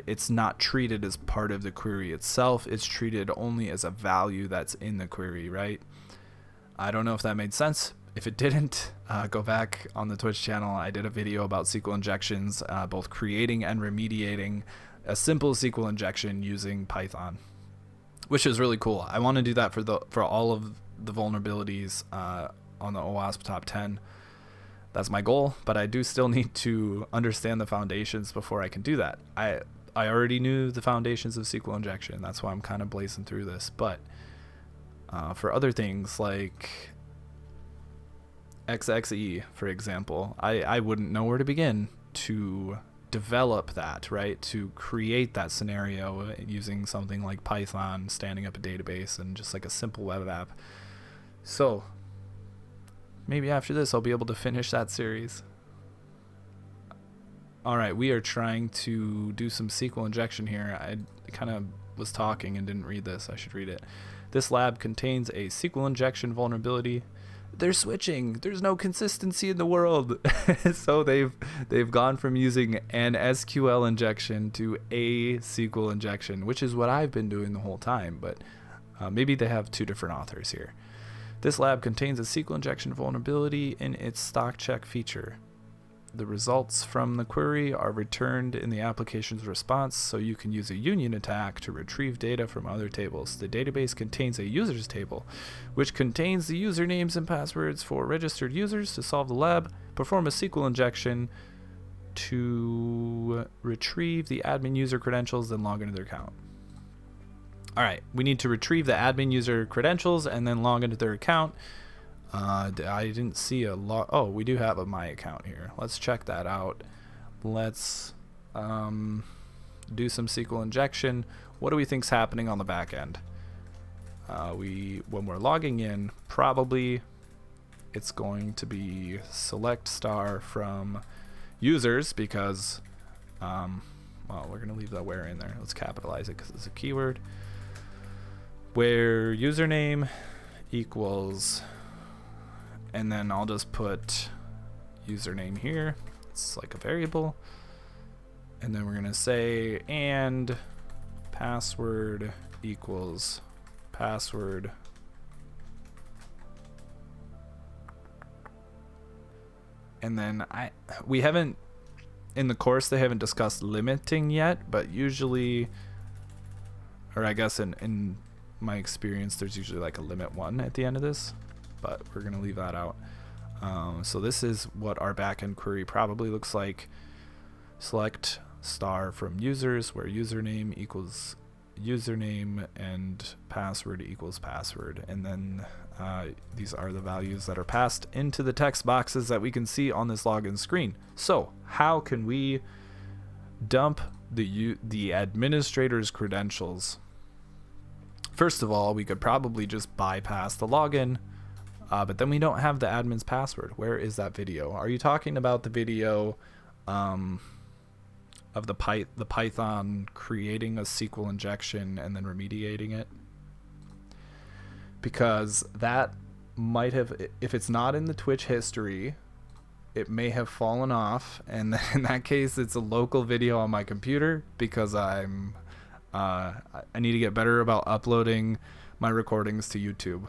it's not treated as part of the query itself. It's treated only as a value that's in the query, right? I don't know if that made sense. If it didn't, go back on the Twitch channel. I did a video about SQL injections, both creating and remediating a simple SQL injection using Python, which is really cool. I want to do that for all of the vulnerabilities on the OWASP top 10. That's my goal, but I do still need to understand the foundations before I can do that. I already knew the foundations of SQL injection. That's why I'm kind of blazing through this. But for other things like XXE, for example, I wouldn't know where to begin to develop that, right? To create that scenario using something like Python, standing up a database, and just like a simple web app. So maybe after this I'll be able to finish that series. Alright, we are trying to do some SQL injection here. I kind of was talking and didn't read this. I should read it. This lab contains a SQL injection vulnerability. They're switching. There's no consistency in the world. So they've gone from using an SQL injection to a SQL injection, which is what I've been doing the whole time, but maybe they have two different authors here. This lab contains a SQL injection vulnerability in its stock check feature. The results from the query are returned in the application's response, so you can use a union attack to retrieve data from other tables. The database contains a users table, which contains the usernames and passwords for registered users. To solve the lab, perform a SQL injection to retrieve the admin user credentials, then log into their account. Alright, we need to retrieve the admin user credentials and then log into their account. I didn't see a log. Oh, we do have a my account here. Let's check that out. Let's do some SQL injection. What do we think's happening on the back end? When we're logging in, probably it's going to be select star from users because, well, we're gonna leave that where in there. Let's capitalize it because it's a keyword. Where username equals, and then I'll just put username here. It's like a variable. And then we're gonna say and password equals password. And then we haven't, in the course they haven't discussed limiting yet, but usually, or I guess in my experience, there's usually like a limit 1 at the end of this, but we're gonna leave that out. So this is what our backend query probably looks like. Select star from users, where username equals username and password equals password, and then these are the values that are passed into the text boxes that we can see on this login screen. So how can we dump the administrator's credentials? First of all, we could probably just bypass the login, but then we don't have the admin's password. Where is that video? Are you talking about the video of the Python creating a SQL injection and then remediating it, because that might have, if it's not in the Twitch history, it may have fallen off, and then in that case it's a local video on my computer, because I need to get better about uploading my recordings to YouTube.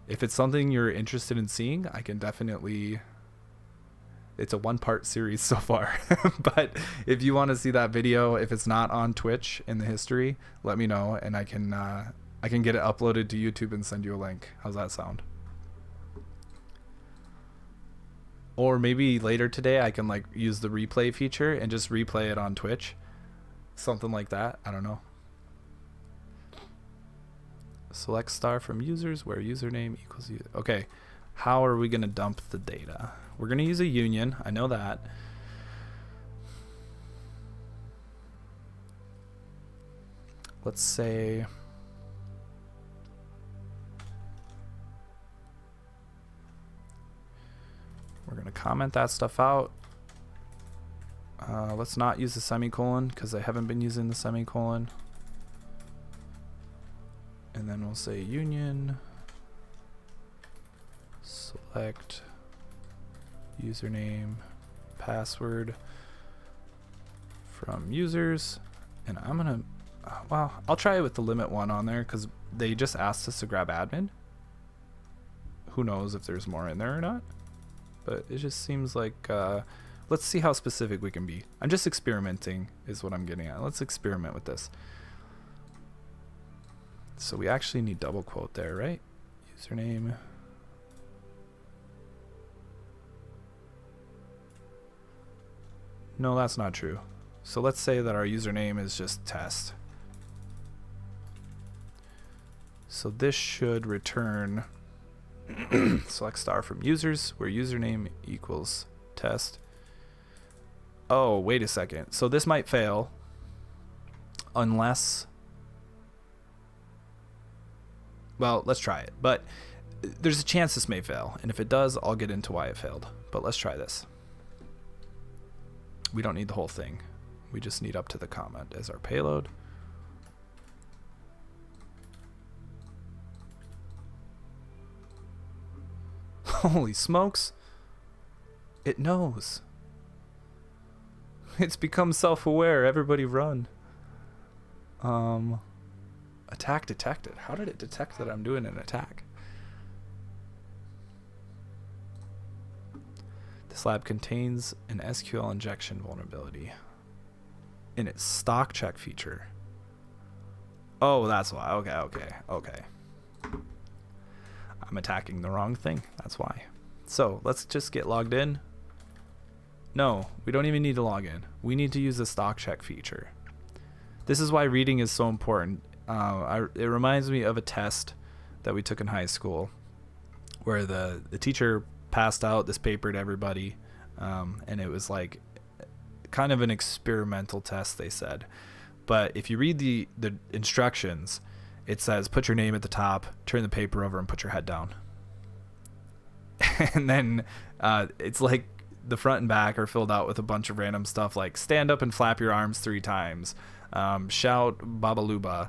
If it's something you're interested in seeing, I can definitely, it's a 1-part series so far. But if you want to see that video, if it's not on Twitch in the history, let me know, and I can get it uploaded to YouTube and send you a link. How's that sound? Or maybe later today I can like use the replay feature and just replay it on Twitch. Something like that. I don't know. Select star from users where username equals user. Okay. How are we going to dump the data? We're going to use a union. I know that. Let's say we're going to comment that stuff out. Let's not use the semicolon because I haven't been using the semicolon. And then we'll say union select username password from users, and I'm gonna well, I'll try it with the limit one on there because they just asked us to grab admin. Who knows if there's more in there or not, but it just seems like let's see how specific we can be. I'm just experimenting is what I'm getting at. Let's experiment with this. So we actually need double quote there, right? Username. No, that's not true. So let's say that our username is just test. So this should return select star from users where username equals test. Oh, wait a second. So this might fail unless, well, let's try it. But there's a chance this may fail. And if it does, I'll get into why it failed. But let's try this. We don't need the whole thing. We just need up to the comment as our payload. Holy smokes. It knows. It's become self-aware. Everybody run. Attack detected. How did it detect that I'm doing an attack? This lab contains an SQL injection vulnerability in its stock check feature. Oh, that's why. Okay. I'm attacking the wrong thing. That's why. So let's just get logged in. No, we don't even need to log in. We need to use the stock check feature. This is why reading is so important. It reminds me of a test that we took in high school where the teacher passed out this paper to everybody, and it was like kind of an experimental test, they said. But if you read the instructions, it says put your name at the top, turn the paper over, and put your head down. And then it's like the front and back are filled out with a bunch of random stuff like stand up and flap your arms 3 times, shout babaluba,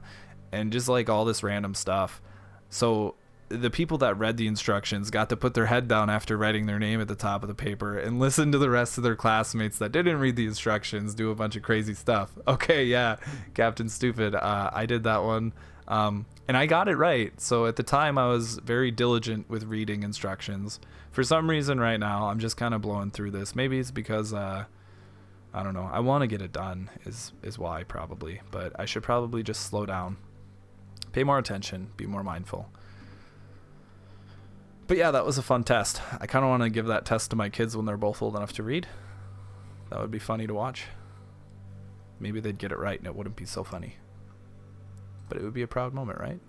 and just like all this random stuff. So the people that read the instructions got to put their head down after writing their name at the top of the paper and listen to the rest of their classmates that didn't read the instructions do a bunch of crazy stuff. Okay, yeah, Captain Stupid. I did that one. And I got it right. So at the time I was very diligent with reading instructions. For some reason right now, I'm just kind of blowing through this. Maybe it's because, I don't know. I want to get it done is why probably, but I should probably just slow down, pay more attention, be more mindful. But yeah, that was a fun test. I kind of want to give that test to my kids when they're both old enough to read. That would be funny to watch. Maybe they'd get it right and it wouldn't be so funny. But it would be a proud moment, right?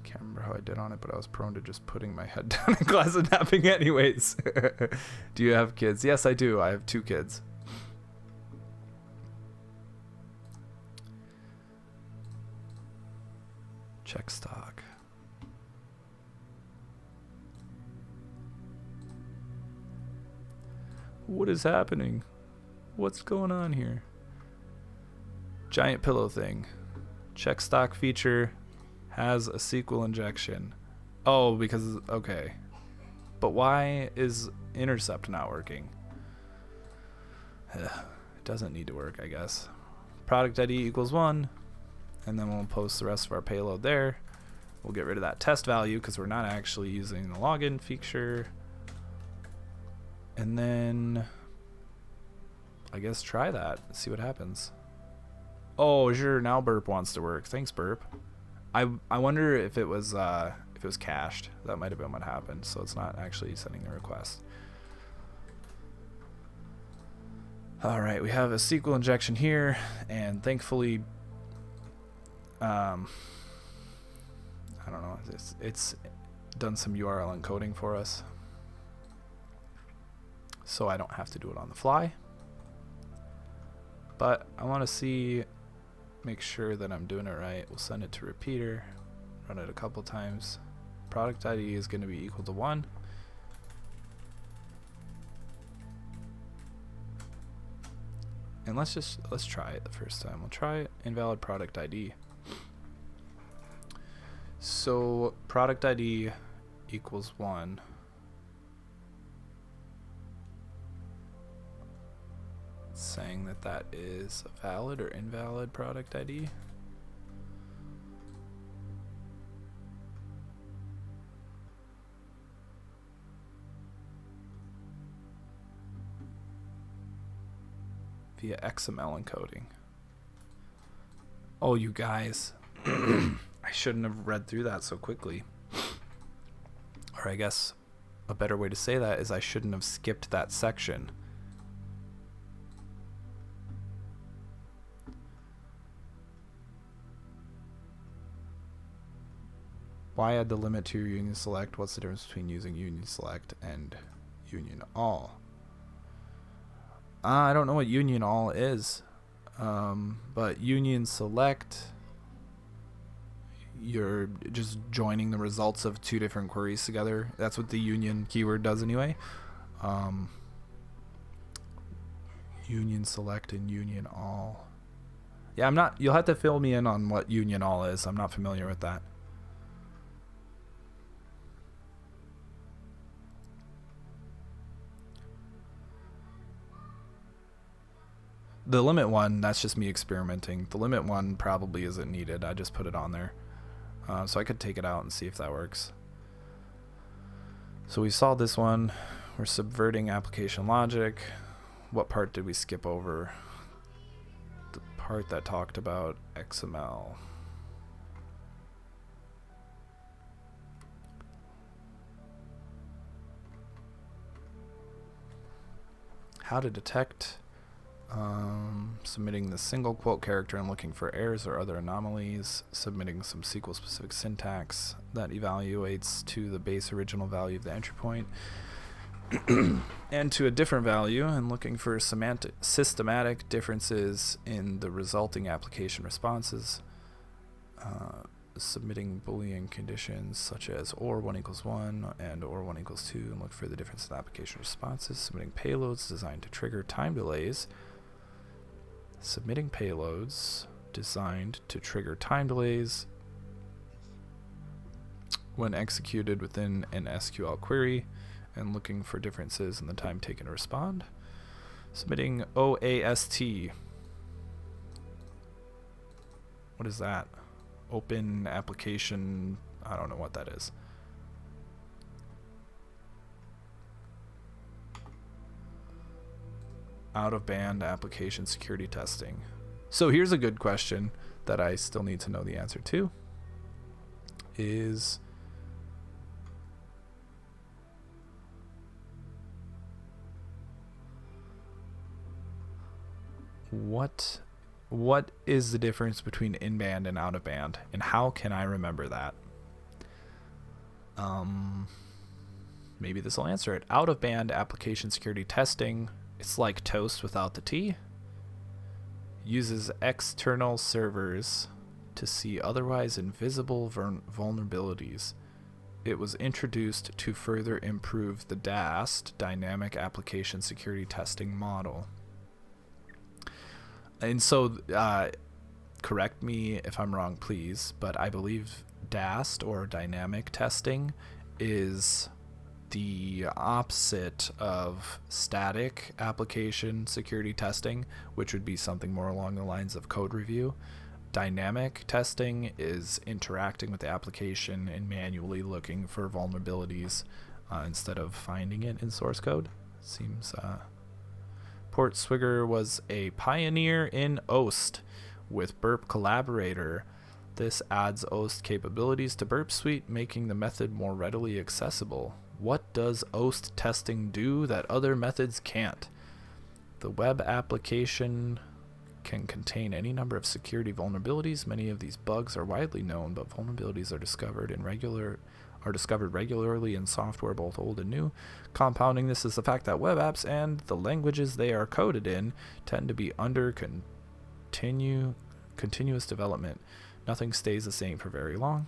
Can't remember how I did on it, but I was prone to just putting my head down in class and napping anyways. Do you have kids? Yes, I do. I have 2 kids. Check stock. What is happening? What's going on here? Giant pillow thing. Check stock feature has a SQL injection. Oh, because, okay. But why is intercept not working? It doesn't need to work, I guess. Product ID equals 1, and then we'll post the rest of our payload there. We'll get rid of that test value because we're not actually using the login feature. And then I guess try that, see what happens. Oh, sure, now Burp wants to work. Thanks, Burp. I wonder if it was cached. That might have been what happened, so it's not actually sending the request. All right, we have a SQL injection here, and thankfully, I don't know, it's done some URL encoding for us, so I don't have to do it on the fly. But I want to make sure that I'm doing it right. We'll send it to repeater, run it a couple times. Product ID is going to be equal to 1. And let's try it the first time. We'll try invalid product ID. So product ID equals 1. It's saying that is a valid or invalid product ID. Via XML encoding. Oh, you guys. I shouldn't have read through that so quickly. Or I guess a better way to say that is I shouldn't have skipped that section. Why add the limit to your union select? What's the difference between using union select and union all? I don't know what union all is, but union select, you're just joining the results of two different queries together. That's what the union keyword does anyway. Union select and union all. Yeah, you'll have to fill me in on what union all is. I'm not familiar with that. The limit one, that's just me experimenting. The limit one probably isn't needed. I just put it on there. So I could take it out and see if that works. So we saw this one. We're subverting application logic. What part did we skip over? The part that talked about XML. How to detect submitting the single quote character and looking for errors or other anomalies, submitting some SQL specific syntax that evaluates to the base original value of the entry point and to a different value, and looking for systematic differences in the resulting application responses, submitting Boolean conditions such as or 1 equals 1 and or 1 equals 2, and look for the difference in the application responses, submitting payloads designed to trigger time delays. Submitting payloads designed to trigger time delays when executed within an SQL query, and looking for differences in the time taken to respond. Submitting OAST. What is that? Open application. I don't know what that is. Out of band application security testing. So here's a good question that I still need to know the answer to. Is what is the difference between in band and out of band, and how can I remember that? Maybe this will answer it. Out of band application security testing, it's like Toast without the T. Uses external servers to see otherwise invisible vulnerabilities it was introduced to further improve the DAST, Dynamic Application Security Testing model. And so, correct me if I'm wrong, please, but I believe DAST, or dynamic testing, is the opposite of static application security testing, which would be something more along the lines of code review. Dynamic testing is interacting with the application and manually looking for vulnerabilities instead of finding it in source code. Seems Portswigger was a pioneer in OST with Burp Collaborator. This adds OST capabilities to Burp Suite, making the method more readily accessible. What does OST testing do that other methods can't? The web application can contain any number of security vulnerabilities. Many of these bugs are widely known, but vulnerabilities are discovered regularly in software, both old and new. Compounding this is the fact that web apps and the languages they are coded in tend to be under continuous development. Nothing stays the same for very long.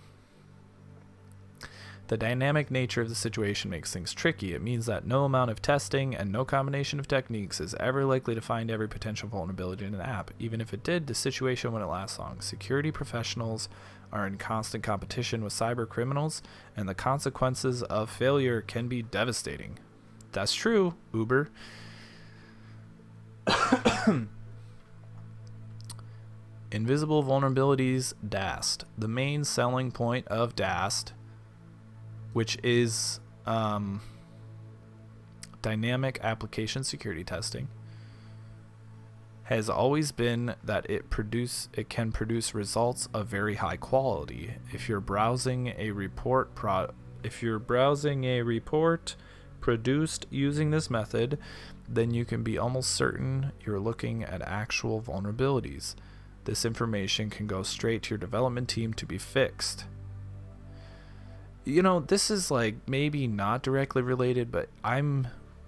The dynamic nature of the situation makes things tricky. It means that no amount of testing and no combination of techniques is ever likely to find every potential vulnerability in an app. Even if it did, the situation wouldn't last long. Security professionals are in constant competition with cyber criminals, and the consequences of failure can be devastating. That's true, Uber. Invisible vulnerabilities, DAST. The main selling point of DAST, which is dynamic application security testing, has always been that it can produce results of very high quality. If you're browsing a report produced using this method, then you can be almost certain you're looking at actual vulnerabilities. This information can go straight to your development team to be fixed. You know, this is like maybe not directly related, but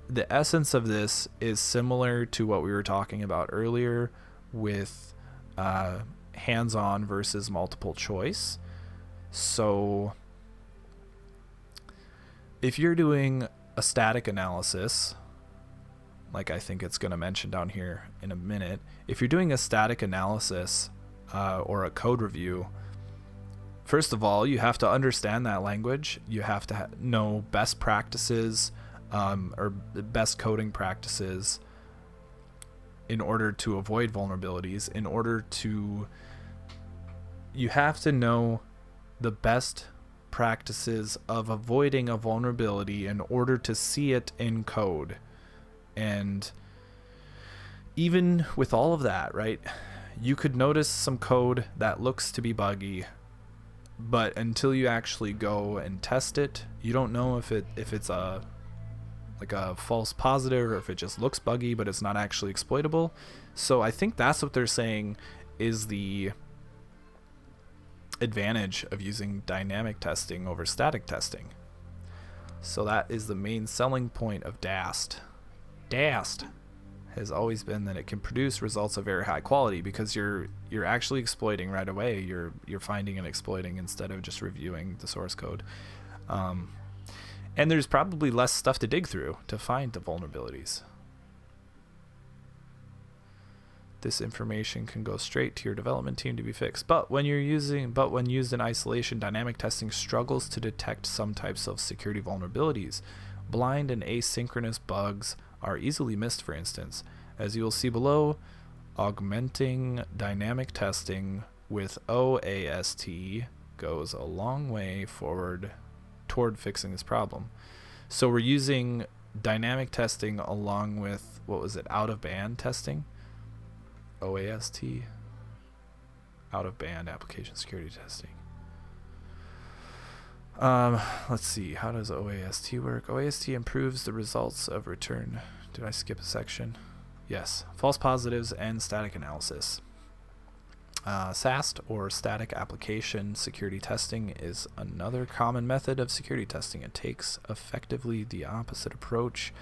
the essence of this is similar to what we were talking about earlier with hands-on versus multiple choice. So if you're doing a static analysis, like I think it's going to mention down here in a minute, if you're doing a static analysis or a code review, first of all, you have to understand that language. You have to know best practices or best coding practices in order to avoid vulnerabilities. You have to know the best practices of avoiding a vulnerability in order to see it in code. And even with all of that, right, you could notice some code that looks to be buggy, but until you actually go and test it, you don't know if it's a false positive or if it just looks buggy but it's not actually exploitable. So I think that's what they're saying is the advantage of using dynamic testing over static testing. So that is the main selling point of DAST. DAST has always been that it can produce results of very high quality because you're actually exploiting right away. You're finding and exploiting instead of just reviewing the source code. And there's probably less stuff to dig through to find the vulnerabilities. This information can go straight to your development team to be fixed. But when used in isolation, dynamic testing struggles to detect some types of security vulnerabilities. Blind and asynchronous bugs are easily missed, for instance. As you will see below, augmenting dynamic testing with OAST goes a long way forward toward fixing this problem. So we're using dynamic testing along with, out of band testing? OAST? Out of band application security testing. Let's see, how does OAST work? OAST improves the results of return. Did I skip a section? Yes, false positives and static analysis. SAST, or static application security testing, is another common method of security testing. It takes effectively the opposite approach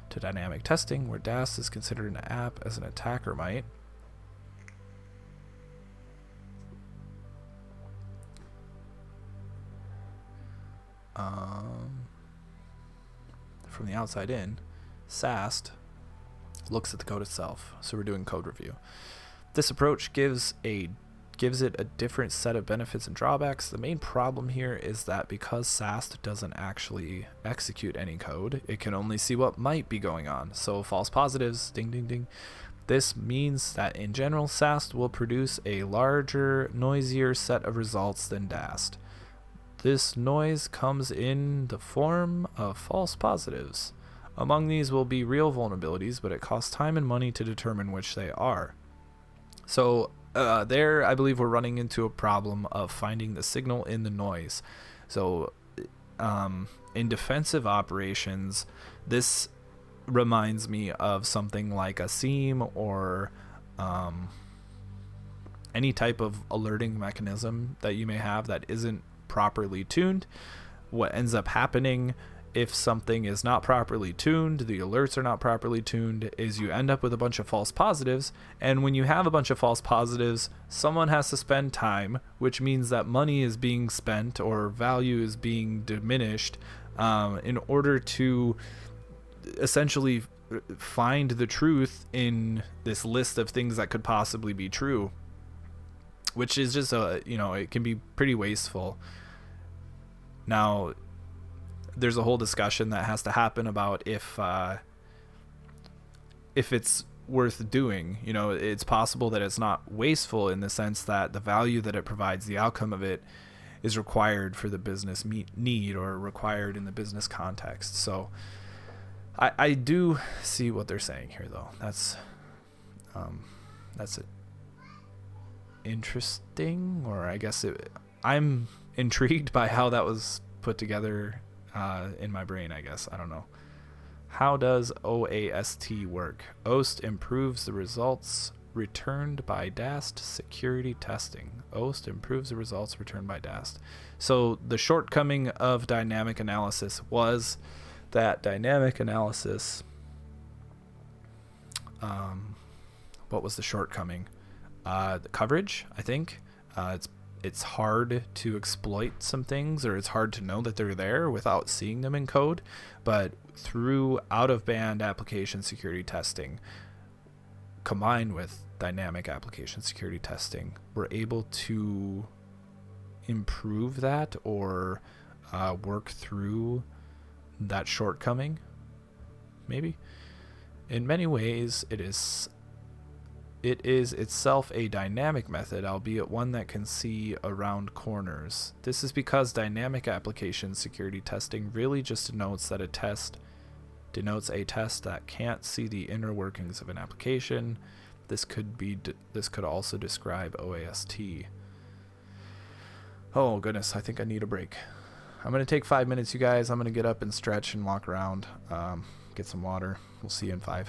to dynamic testing, where DAST is considered an app as an attacker might. the outside in, SAST looks at the code itself. So we're doing code review. This approach gives it a different set of benefits and drawbacks. The main problem here is that because SAST doesn't actually execute any code, it can only see what might be going on. So false positives, ding, ding, ding. This means that in general, SAST will produce a larger, noisier set of results than DAST. This noise comes in the form of false positives. Among these will be real vulnerabilities, but it costs time and money to determine which they are. So there, I believe we're running into a problem of finding the signal in the noise. So in defensive operations, this reminds me of something like a SIEM or any type of alerting mechanism that you may have that isn't properly tuned. What ends up happening if something is not properly tuned, the alerts are not properly tuned, is you end up with a bunch of false positives. And when you have a bunch of false positives, someone has to spend time, which means that money is being spent or value is being diminished in order to essentially find the truth in this list of things that could possibly be true, which is just it can be pretty wasteful. Now, there's a whole discussion that has to happen about if it's worth doing. It's possible that it's not wasteful in the sense that the value that it provides, the outcome of it, is required for the business need or required in the business context. So I do see what they're saying here, though. That's it. Interesting, or I guess I'm intrigued by how that was put together in my brain, I guess. I don't know. How does OAST work? OAST improves the results returned by DAST security testing. OAST improves the results returned by DAST. So the shortcoming of dynamic analysis was that dynamic analysis, what was the shortcoming? The coverage, I think. It's hard to exploit some things, or it's hard to know that they're there without seeing them in code. But through out-of-band application security testing, combined with dynamic application security testing, we're able to improve that or work through that shortcoming, maybe. In many ways, it is itself a dynamic method, albeit one that can see around corners. This is because dynamic application security testing really just denotes a test that can't see the inner workings of an application. This could also describe OAST. Oh goodness, I think I need a break. I'm going to take 5 minutes, you guys. I'm going to get up and stretch and walk around, get some water. We'll see you in 5.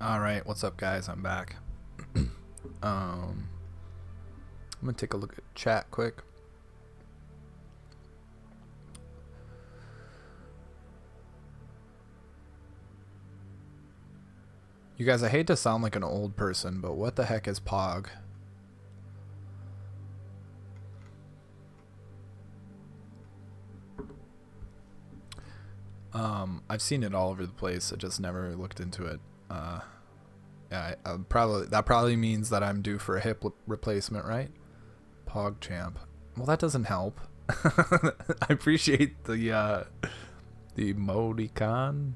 All right, what's up, guys? I'm back. I'm gonna take a look at chat quick. You guys, I hate to sound like an old person, but what the heck is Pog? I've seen it all over the place. I just never looked into it. Yeah, that probably means that I'm due for a hip replacement, right? PogChamp. Well, that doesn't help. I appreciate the emoticon.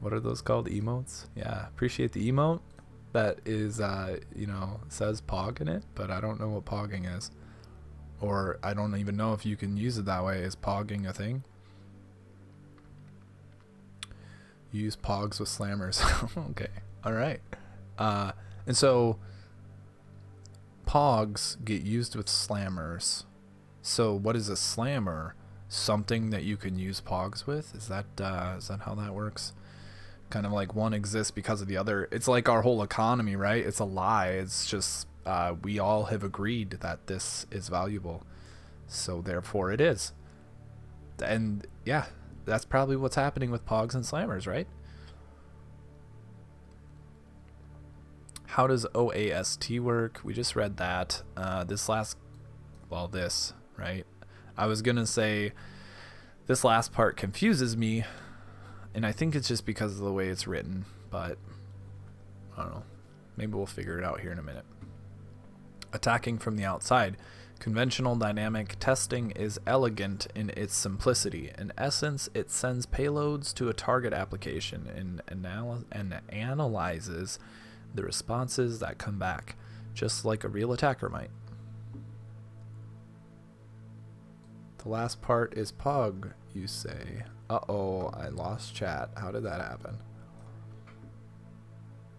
What are those called? Emotes? Yeah, appreciate the emote that is, says Pog in it, but I don't know what pogging is. Or I don't even know if you can use it that way. Is pogging a thing? Use pogs with slammers. Okay. All right. And so pogs get used with slammers. So what is a slammer? Something that you can use pogs with? Is that how that works? Kind of like one exists because of the other. It's like our whole economy, right? It's a lie. It's just we all have agreed that this is valuable, so therefore it is. And yeah, that's probably what's happening with pogs and slammers, right? How does OAST work? We just read that. This, right? I was gonna say this last part confuses me, and I think it's just because of the way it's written, but I don't know. Maybe we'll figure it out here in a minute. Attacking from the outside. Conventional dynamic testing is elegant in its simplicity. In essence, it sends payloads to a target application and analyzes the responses that come back, just like a real attacker might. The last part is Pog, you say. Uh-oh, I lost chat. How did that happen?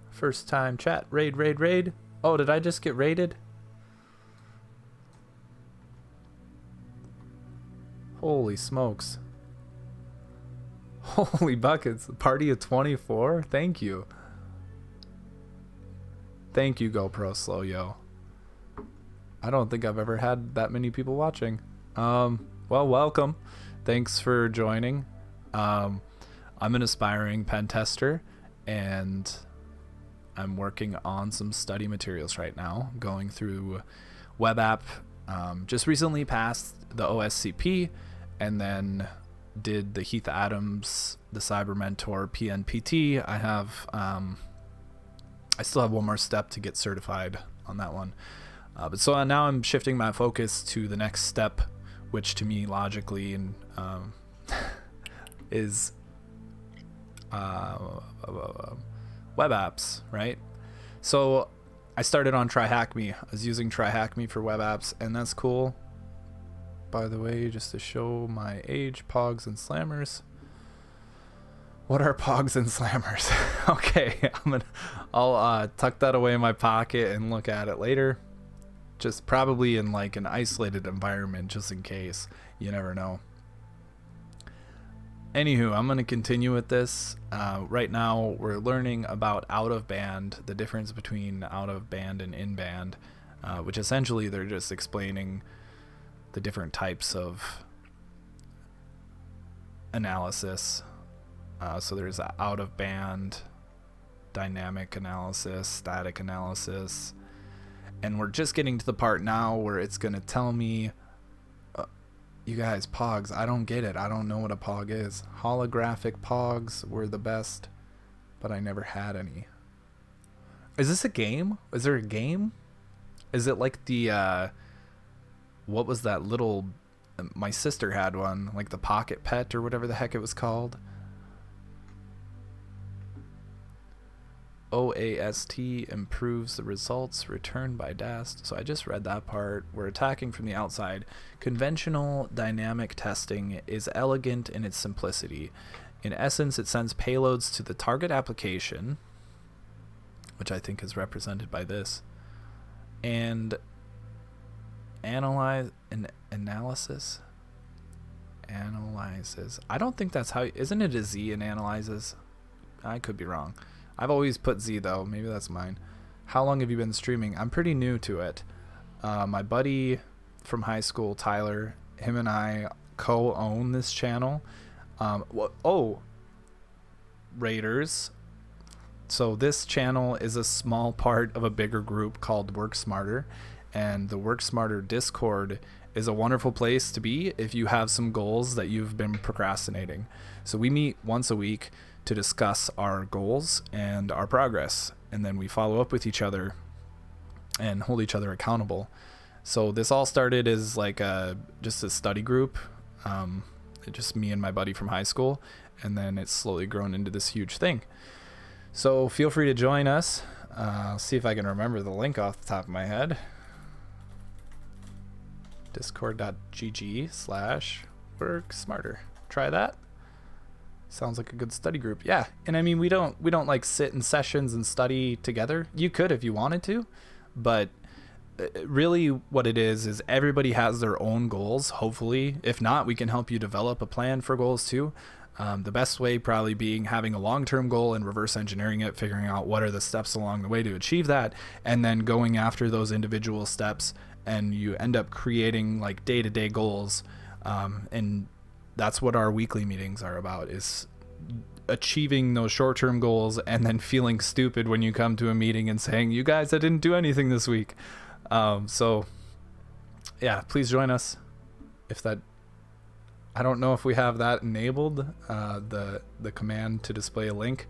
First time chat. Raid. Oh, did I just get raided? Holy smokes. Holy buckets. Party of 24? Thank you. Thank you, GoPro Slow Yo. I don't think I've ever had that many people watching. Well, welcome. Thanks for joining. I'm an aspiring pen tester, and I'm working on some study materials right now, going through web app. Just recently passed the OSCP, and then did the Heath Adams, the Cyber Mentor PNPT. I still have one more step to get certified on that one. But so now I'm shifting my focus to the next step, which to me logically and is web apps, right? So I started on TryHackMe. I was using TryHackMe for web apps, and that's cool. By the way, just to show my age, pogs and slammers. What are pogs and slammers? Okay, I'll tuck that away in my pocket and look at it later. Just probably in like an isolated environment, just in case. You never know. Anywho, I'm going to continue with this. Right now, we're learning about out of band, the difference between out of band and in band, which essentially they're just explaining the different types of analysis. So there's out of band, dynamic analysis, static analysis, and we're just getting to the part now where it's going to tell me, you guys, pogs, I don't get it. I don't know what a pog is. Holographic pogs were the best, but I never had any. Is this a game? Is there a game? Is it like the, what was that little, my sister had one, like the Pocket Pet or whatever the heck it was called. OAST improves the results returned by DAST. So I just read that part. We're attacking from the outside. Conventional dynamic testing is elegant in its simplicity. In essence, it sends payloads to the target application, which I think is represented by this, and analyzes. I don't think that's how. Isn't it a Z in analyzes? I could be wrong. I've always put Z though. Maybe that's mine. How long have you been streaming? I'm pretty new to it. My buddy from high school, Tyler, him and I co-own this channel. Raiders. So this channel is a small part of a bigger group called Work Smarter, and the Work Smarter Discord is a wonderful place to be if you have some goals that you've been procrastinating. So we meet once a week to discuss our goals and our progress, and then we follow up with each other and hold each other accountable. So this all started as like just a study group, just me and my buddy from high school, and then it's slowly grown into this huge thing. So feel free to join us. I'll see if I can remember the link off the top of my head. discord.gg/worksmarter. Try that. Sounds like a good study group. Yeah. And I mean, we don't like sit in sessions and study together. You could if you wanted to, but really what it is everybody has their own goals, hopefully. If not, we can help you develop a plan for goals too. The best way probably being having a long-term goal and reverse engineering it, figuring out what are the steps along the way to achieve that, and then going after those individual steps, and you end up creating like day-to-day goals. And that's what our weekly meetings are about, is achieving those short-term goals and then feeling stupid when you come to a meeting and saying, you guys, I didn't do anything this week. So yeah, please join us. I don't know if we have that enabled, the command to display a link.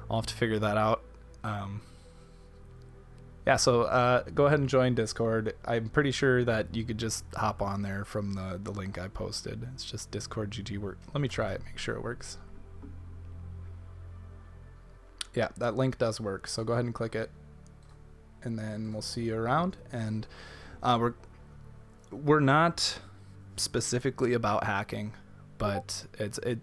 I'll have to figure that out. So go ahead and join Discord. I'm pretty sure that you could just hop on there from the link I posted. It's just Discord GG work. Let me try it, make sure it works. Yeah, that link does work. So go ahead and click it, and then we'll see you around. And we're not specifically about hacking, but it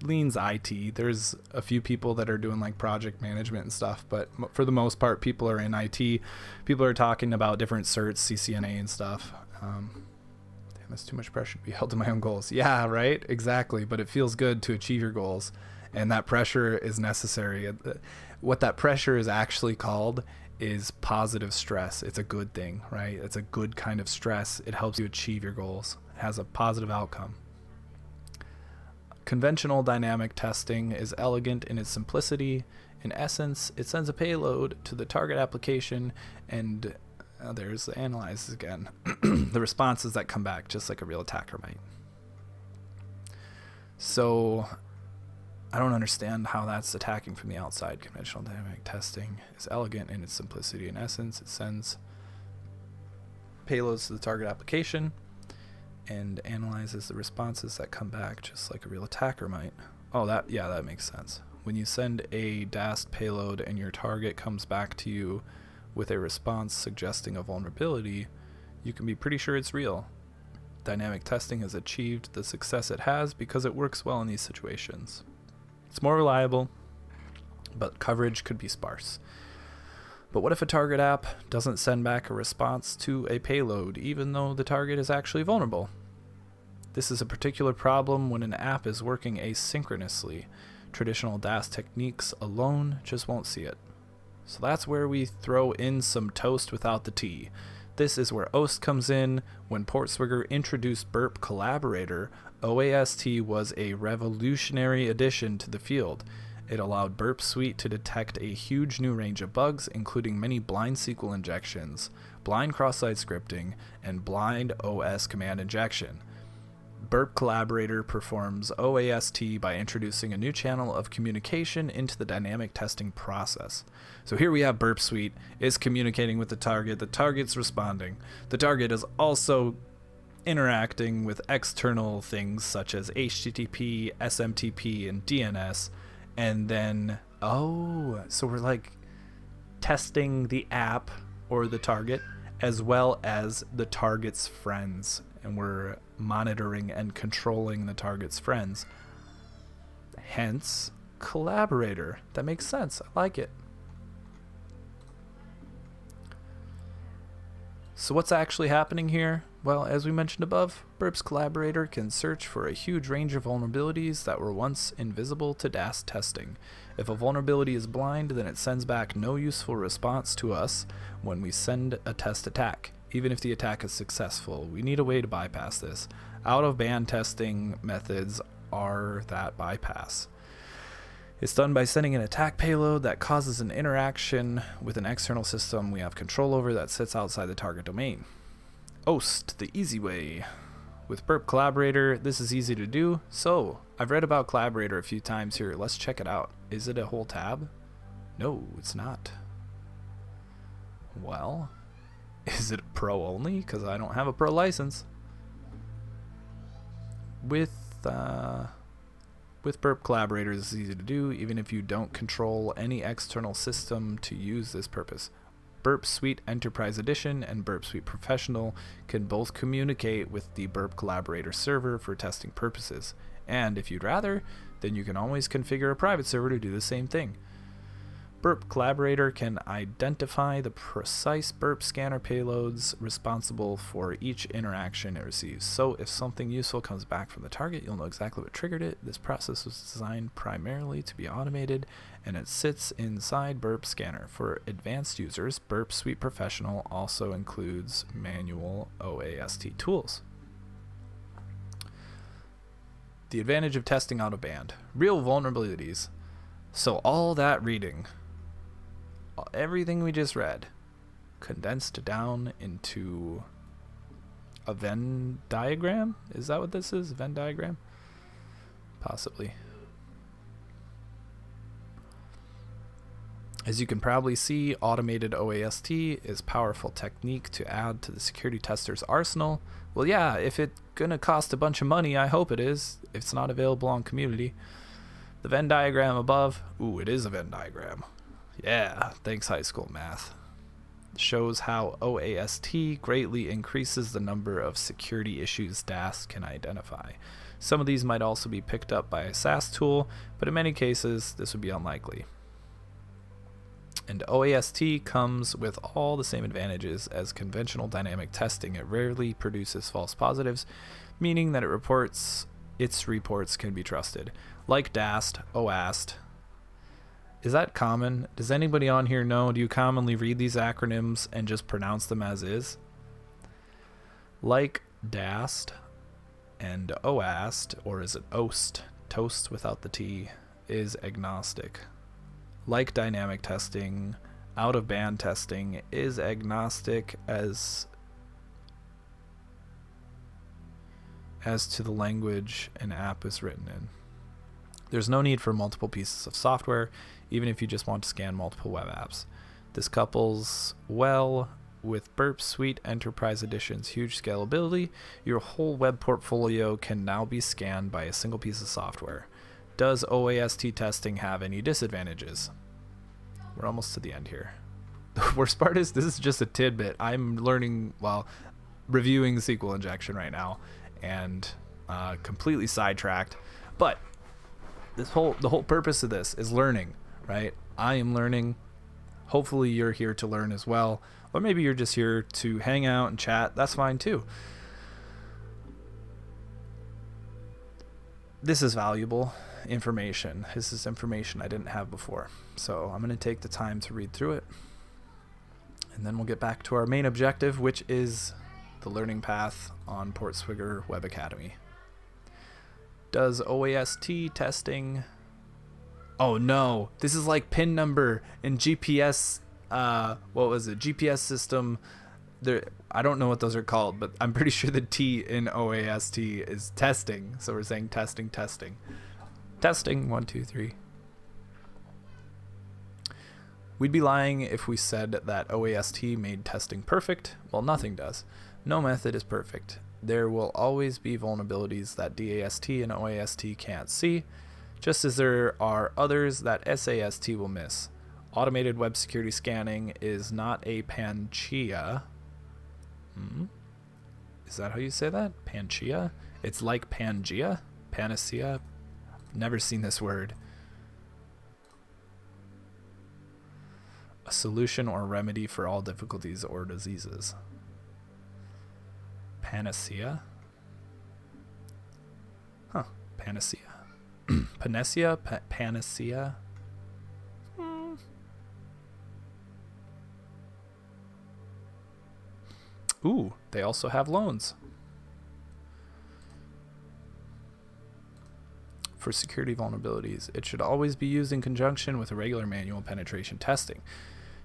leans IT. There's a few people that are doing like project management and stuff, but for the most part, people are in IT. People are talking about different certs, CCNA and stuff. Damn, that's too much pressure to be held to my own goals. Yeah, right, exactly. But it feels good to achieve your goals, and that pressure is necessary. What that pressure is actually called is positive stress. It's a good thing, right? It's a good kind of stress. It helps you achieve your goals. It has a positive outcome. Conventional dynamic testing is elegant in its simplicity. In essence, it sends a payload to the target application, and there's the analyze again. The responses that come back, just like a real attacker might. So I don't understand how that's attacking from the outside. Conventional dynamic testing is elegant in its simplicity. In essence, it sends payloads to the target application and analyzes the responses that come back, just like a real attacker might. Oh, that makes sense. When you send a DAST payload and your target comes back to you with a response suggesting a vulnerability, you can be pretty sure it's real. Dynamic testing has achieved the success it has because it works well in these situations. It's more reliable, but coverage could be sparse. But what if a target app doesn't send back a response to a payload, even though the target is actually vulnerable? This is a particular problem when an app is working asynchronously. Traditional DAST techniques alone just won't see it. So that's where we throw in some toast without the T. This is where OAST comes in. When Portswigger introduced Burp Collaborator, OAST was a revolutionary addition to the field. It allowed Burp Suite to detect a huge new range of bugs, including many blind SQL injections, blind cross-site scripting, and blind OS command injection. Burp Collaborator performs OAST by introducing a new channel of communication into the dynamic testing process. So here we have Burp Suite is communicating with the target's responding. The target is also interacting with external things such as HTTP, SMTP, and DNS. And then, so we're like testing the app or the target as well as the target's friends. And we're monitoring and controlling the target's friends. Hence, collaborator. That makes sense. I like it. So what's actually happening here? Well, as we mentioned above, Burp's Collaborator can search for a huge range of vulnerabilities that were once invisible to DAST testing. If a vulnerability is blind, then it sends back no useful response to us when we send a test attack, even if the attack is successful. We need a way to bypass this. Out-of-band testing methods are that bypass. It's done by sending an attack payload that causes an interaction with an external system we have control over that sits outside the target domain. OST, the easy way. With Burp Collaborator, this is easy to do. So, I've read about Collaborator a few times here. Let's check it out. Is it a whole tab? No, it's not. Well, is it pro only? Because I don't have a pro license. With Burp Collaborator, this is easy to do, even if you don't control any external system to use this purpose. Burp Suite Enterprise Edition and Burp Suite Professional can both communicate with the Burp Collaborator server for testing purposes. And if you'd rather, then you can always configure a private server to do the same thing. Burp Collaborator can identify the precise burp scanner payloads responsible for each interaction it receives. So if something useful comes back from the target, you'll know exactly what triggered it. This process was designed primarily to be automated, and it sits inside Burp Scanner. For advanced users, Burp Suite Professional also includes manual OAST tools. The advantage of testing out of band. Real vulnerabilities. So all that reading, everything we just read, condensed down into a Venn diagram? Is that what this is? Venn diagram? Possibly. As you can probably see, automated OAST is a powerful technique to add to the security tester's arsenal. Well, yeah, if it's gonna cost a bunch of money, I hope it is. If it's not available on community. The Venn diagram above, ooh, it is a Venn diagram. Yeah, thanks high school math. Shows how OAST greatly increases the number of security issues DAST can identify. Some of these might also be picked up by a SaaS tool, but in many cases, this would be unlikely. And OAST comes with all the same advantages as conventional dynamic testing. It rarely produces false positives, meaning that its reports can be trusted. Like DAST, OAST. Is that common? Does anybody on here know? Do you commonly read these acronyms and just pronounce them as is? Like DAST and OAST, or is it OST, toast without the T, is agnostic. Like dynamic testing, out-of-band testing is agnostic as to the language an app is written in. There's no need for multiple pieces of software, even if you just want to scan multiple web apps. This couples well with Burp Suite Enterprise Edition's huge scalability. Your whole web portfolio can now be scanned by a single piece of software. Does OAST testing have any disadvantages? We're almost to the end here. The worst part is this is just a tidbit. I'm learning while reviewing SQL injection right now and completely sidetracked. But the whole purpose of this is learning, right? I am learning. Hopefully you're here to learn as well. Or maybe you're just here to hang out and chat. That's fine too. This is valuable information. This is information I didn't have before. So I'm going to take the time to read through it. And then we'll get back to our main objective, which is the learning path on Portswigger WebAcademy. Does OAST testing... Oh no, this is like pin number and GPS, GPS system. I don't know what those are called, but I'm pretty sure the T in OAST is testing. So we're saying testing. Testing, 1, 2, 3. We'd be lying if we said that OAST made testing perfect. Well, nothing does. No method is perfect. There will always be vulnerabilities that DAST and OAST can't see, just as there are others that SAST will miss. Automated web security scanning is not a panacea. Is that how you say that? Panacea? It's like Pangea? Panacea? Never seen this word. A solution or remedy for all difficulties or diseases. Panacea? Huh. Panacea. Panacea? Panacea? Ooh, they also have loans. For security vulnerabilities, it should always be used in conjunction with a regular manual penetration testing.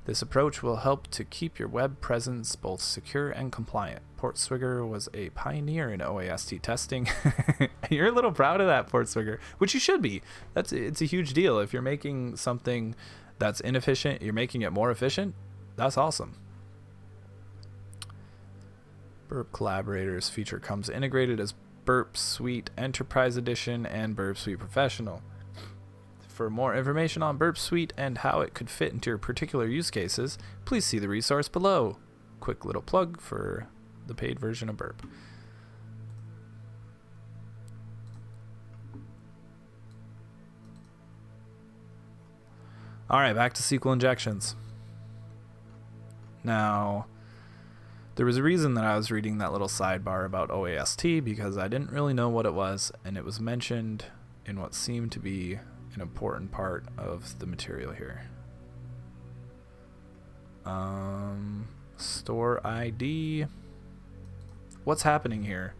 This approach will help to keep your web presence both secure and compliant. Portswigger was a pioneer in OAST testing. You're a little proud of that, Portswigger, which you should be. It's a huge deal. If you're making something that's inefficient, you're making it more efficient. That's awesome. Burp Collaborators feature comes integrated as Burp Suite Enterprise Edition and Burp Suite Professional. For more information on Burp Suite and how it could fit into your particular use cases, please see the resource below. Quick little plug for the paid version of Burp. All right, back to SQL injections. Now, there was a reason that I was reading that little sidebar about OAST because I didn't really know what it was, and it was mentioned in what seemed to be an important part of the material here. Store ID. What's happening here?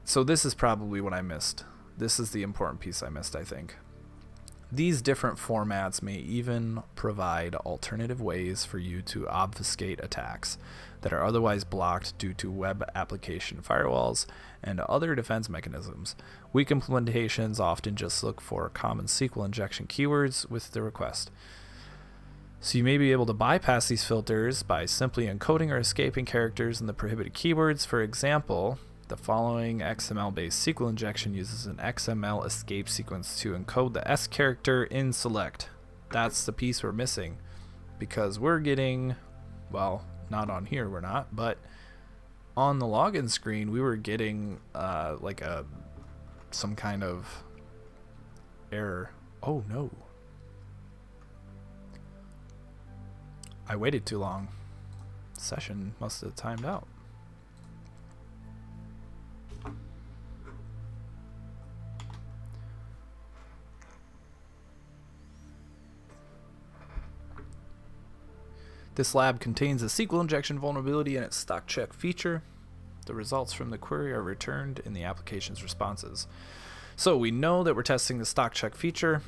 So this is probably what I missed. This is the important piece I missed, I think. These different formats may even provide alternative ways for you to obfuscate attacks that are otherwise blocked due to web application firewalls and other defense mechanisms. Weak implementations often just look for common SQL injection keywords with the request. So you may be able to bypass these filters by simply encoding or escaping characters in the prohibited keywords. For example, the following XML-based SQL injection uses an XML escape sequence to encode the S character in select. That's the piece we're missing because we're getting, well, not on here we're not, but on the login screen we were getting like some kind of error. Oh no. I waited too long. Session must have timed out. This lab contains a SQL injection vulnerability in its stock check feature. The results from the query are returned in the application's responses. So we know that we're testing the stock check feature.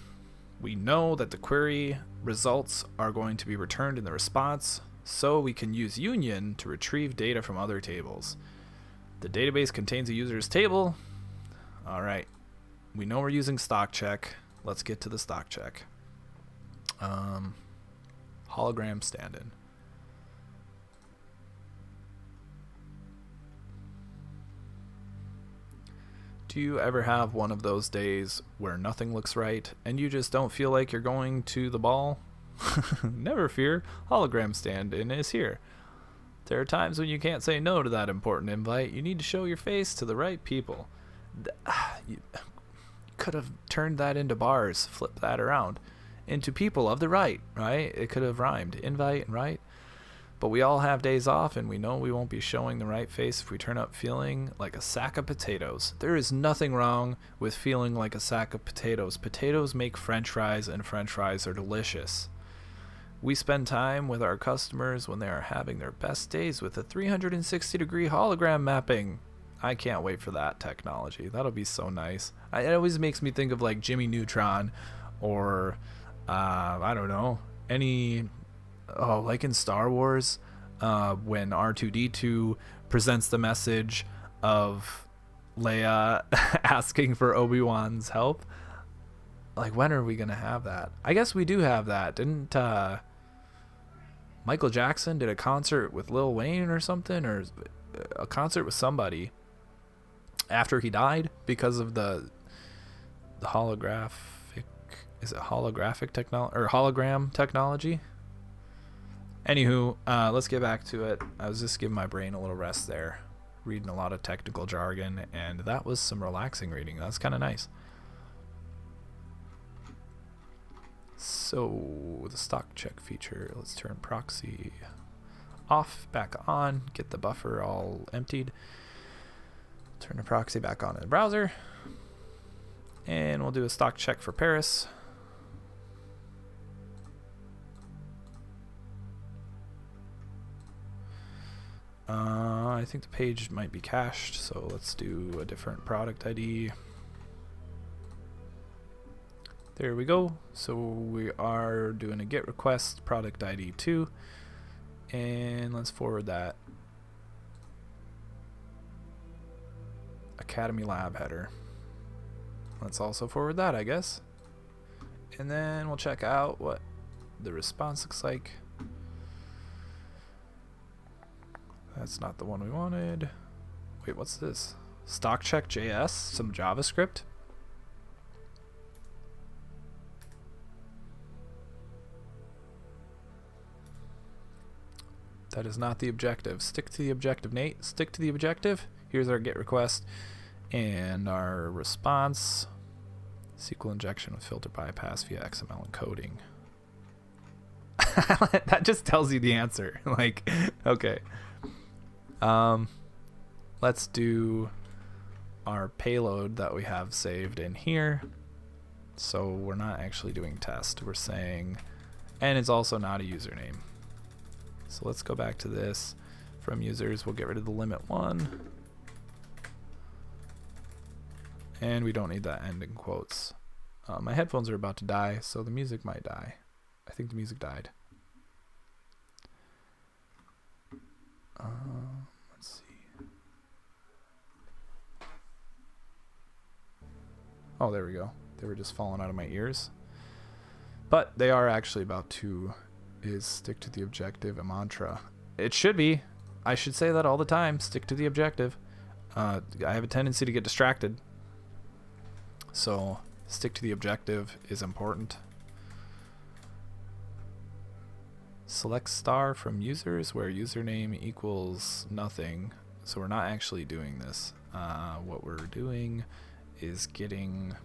We know that the query results are going to be returned in the response, so we can use union to retrieve data from other tables. The database contains a user's table. All right, we know we're using stock check. Let's get to the stock check. Hologram stand-in. Do you ever have one of those days where nothing looks right and you just don't feel like you're going to the ball? Never fear, hologram stand-in is here. There are times when you can't say no to that important invite. You need to show your face to the right people. You could have turned that into bars, flip that around. Into people of the right? It could have rhymed, invite and right. But we all have days off, and we know we won't be showing the right face if we turn up feeling like a sack of potatoes. There is nothing wrong with feeling like a sack of potatoes. Potatoes make French fries, and French fries are delicious. We spend time with our customers when they are having their best days with a 360-degree hologram mapping. I can't wait for that technology. That'll be so nice. It always makes me think of like Jimmy Neutron or, I don't know, like in Star Wars, when R2-D2 presents the message of Leia asking for Obi-Wan's help. Like, when are we going to have that? I guess we do have that. Didn't Michael Jackson did a concert with Lil Wayne or something, or a concert with somebody after he died because of the holographic, is it holographic technology or hologram technology? Anywho, let's get back to it. I was just giving my brain a little rest there, reading a lot of technical jargon, and that was some relaxing reading. That's kind of nice. So the stock check feature, let's turn proxy off, back on, get the buffer all emptied. Turn the proxy back on in the browser. And we'll do a stock check for Paris. I think the page might be cached, so let's do a different product ID. There we go. So we are doing a GET request product ID 2, and let's forward that Academy Lab header. Let's also forward that, I guess. And then we'll check out what the response looks like. That's not the one we wanted. Wait, what's this? Stock check JS, some JavaScript. That is not the objective. Stick to the objective, Nate. Stick to the objective. Here's our GET request and our response. SQL injection with filter bypass via XML encoding. That just tells you the answer. Like, okay. Let's do our payload that we have saved in here. So we're not actually doing test. We're saying, and it's also not a username. So let's go back to this. From users, we'll get rid of the limit 1. And we don't need that end in quotes. My headphones are about to die, so the music might die. I think the music died. Let's see. Oh, there we go. They were just falling out of my ears. But they are actually about to stick to the objective, a mantra. It should be. I should say that all the time. Stick to the objective. I have a tendency to get distracted. So stick to the objective is important. Select star from users where username equals nothing. So we're not actually doing this. What we're doing is getting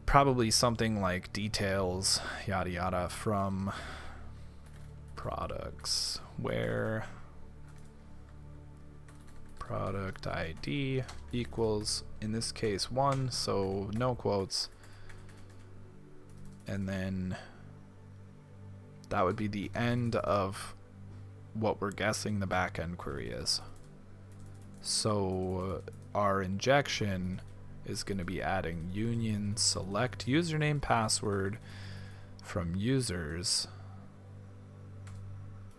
probably something like details, yada yada, from products where product ID equals, in this case, 1, so no quotes, and then that would be the end of what we're guessing the backend query is. So our injection is going to be adding union select username password from users.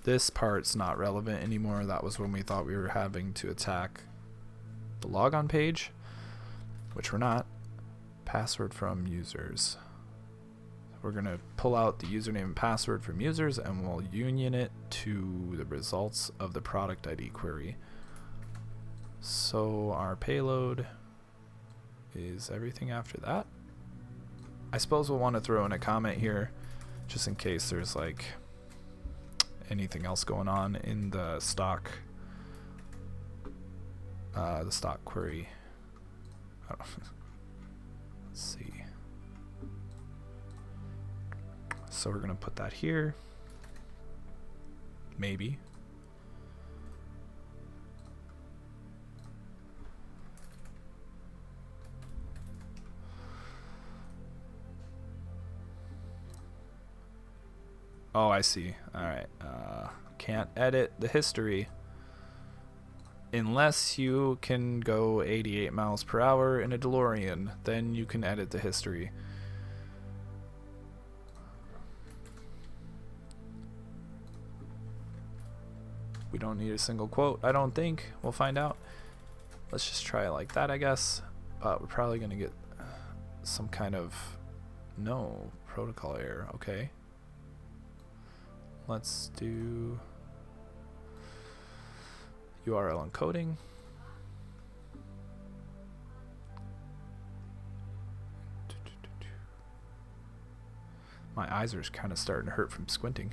This part's not relevant anymore. That was when we thought we were having to attack the logon page, which we're not. Password from users. We're going to pull out the username and password from users, and we'll union it to the results of the product ID query. So our payload is everything after that. I suppose we'll want to throw in a comment here just in case there's like anything else going on in the stock query. Let's see. So we're gonna put that here. Maybe. Oh, I see. Alright. Can't edit the history unless you can go 88 miles per hour in a DeLorean. Then you can edit the history. We don't need a single quote, I don't think. We'll find out. Let's just try it like that, I guess. But we're probably going to get some kind of protocol error. Okay. Let's do URL encoding. My eyes are kind of starting to hurt from squinting.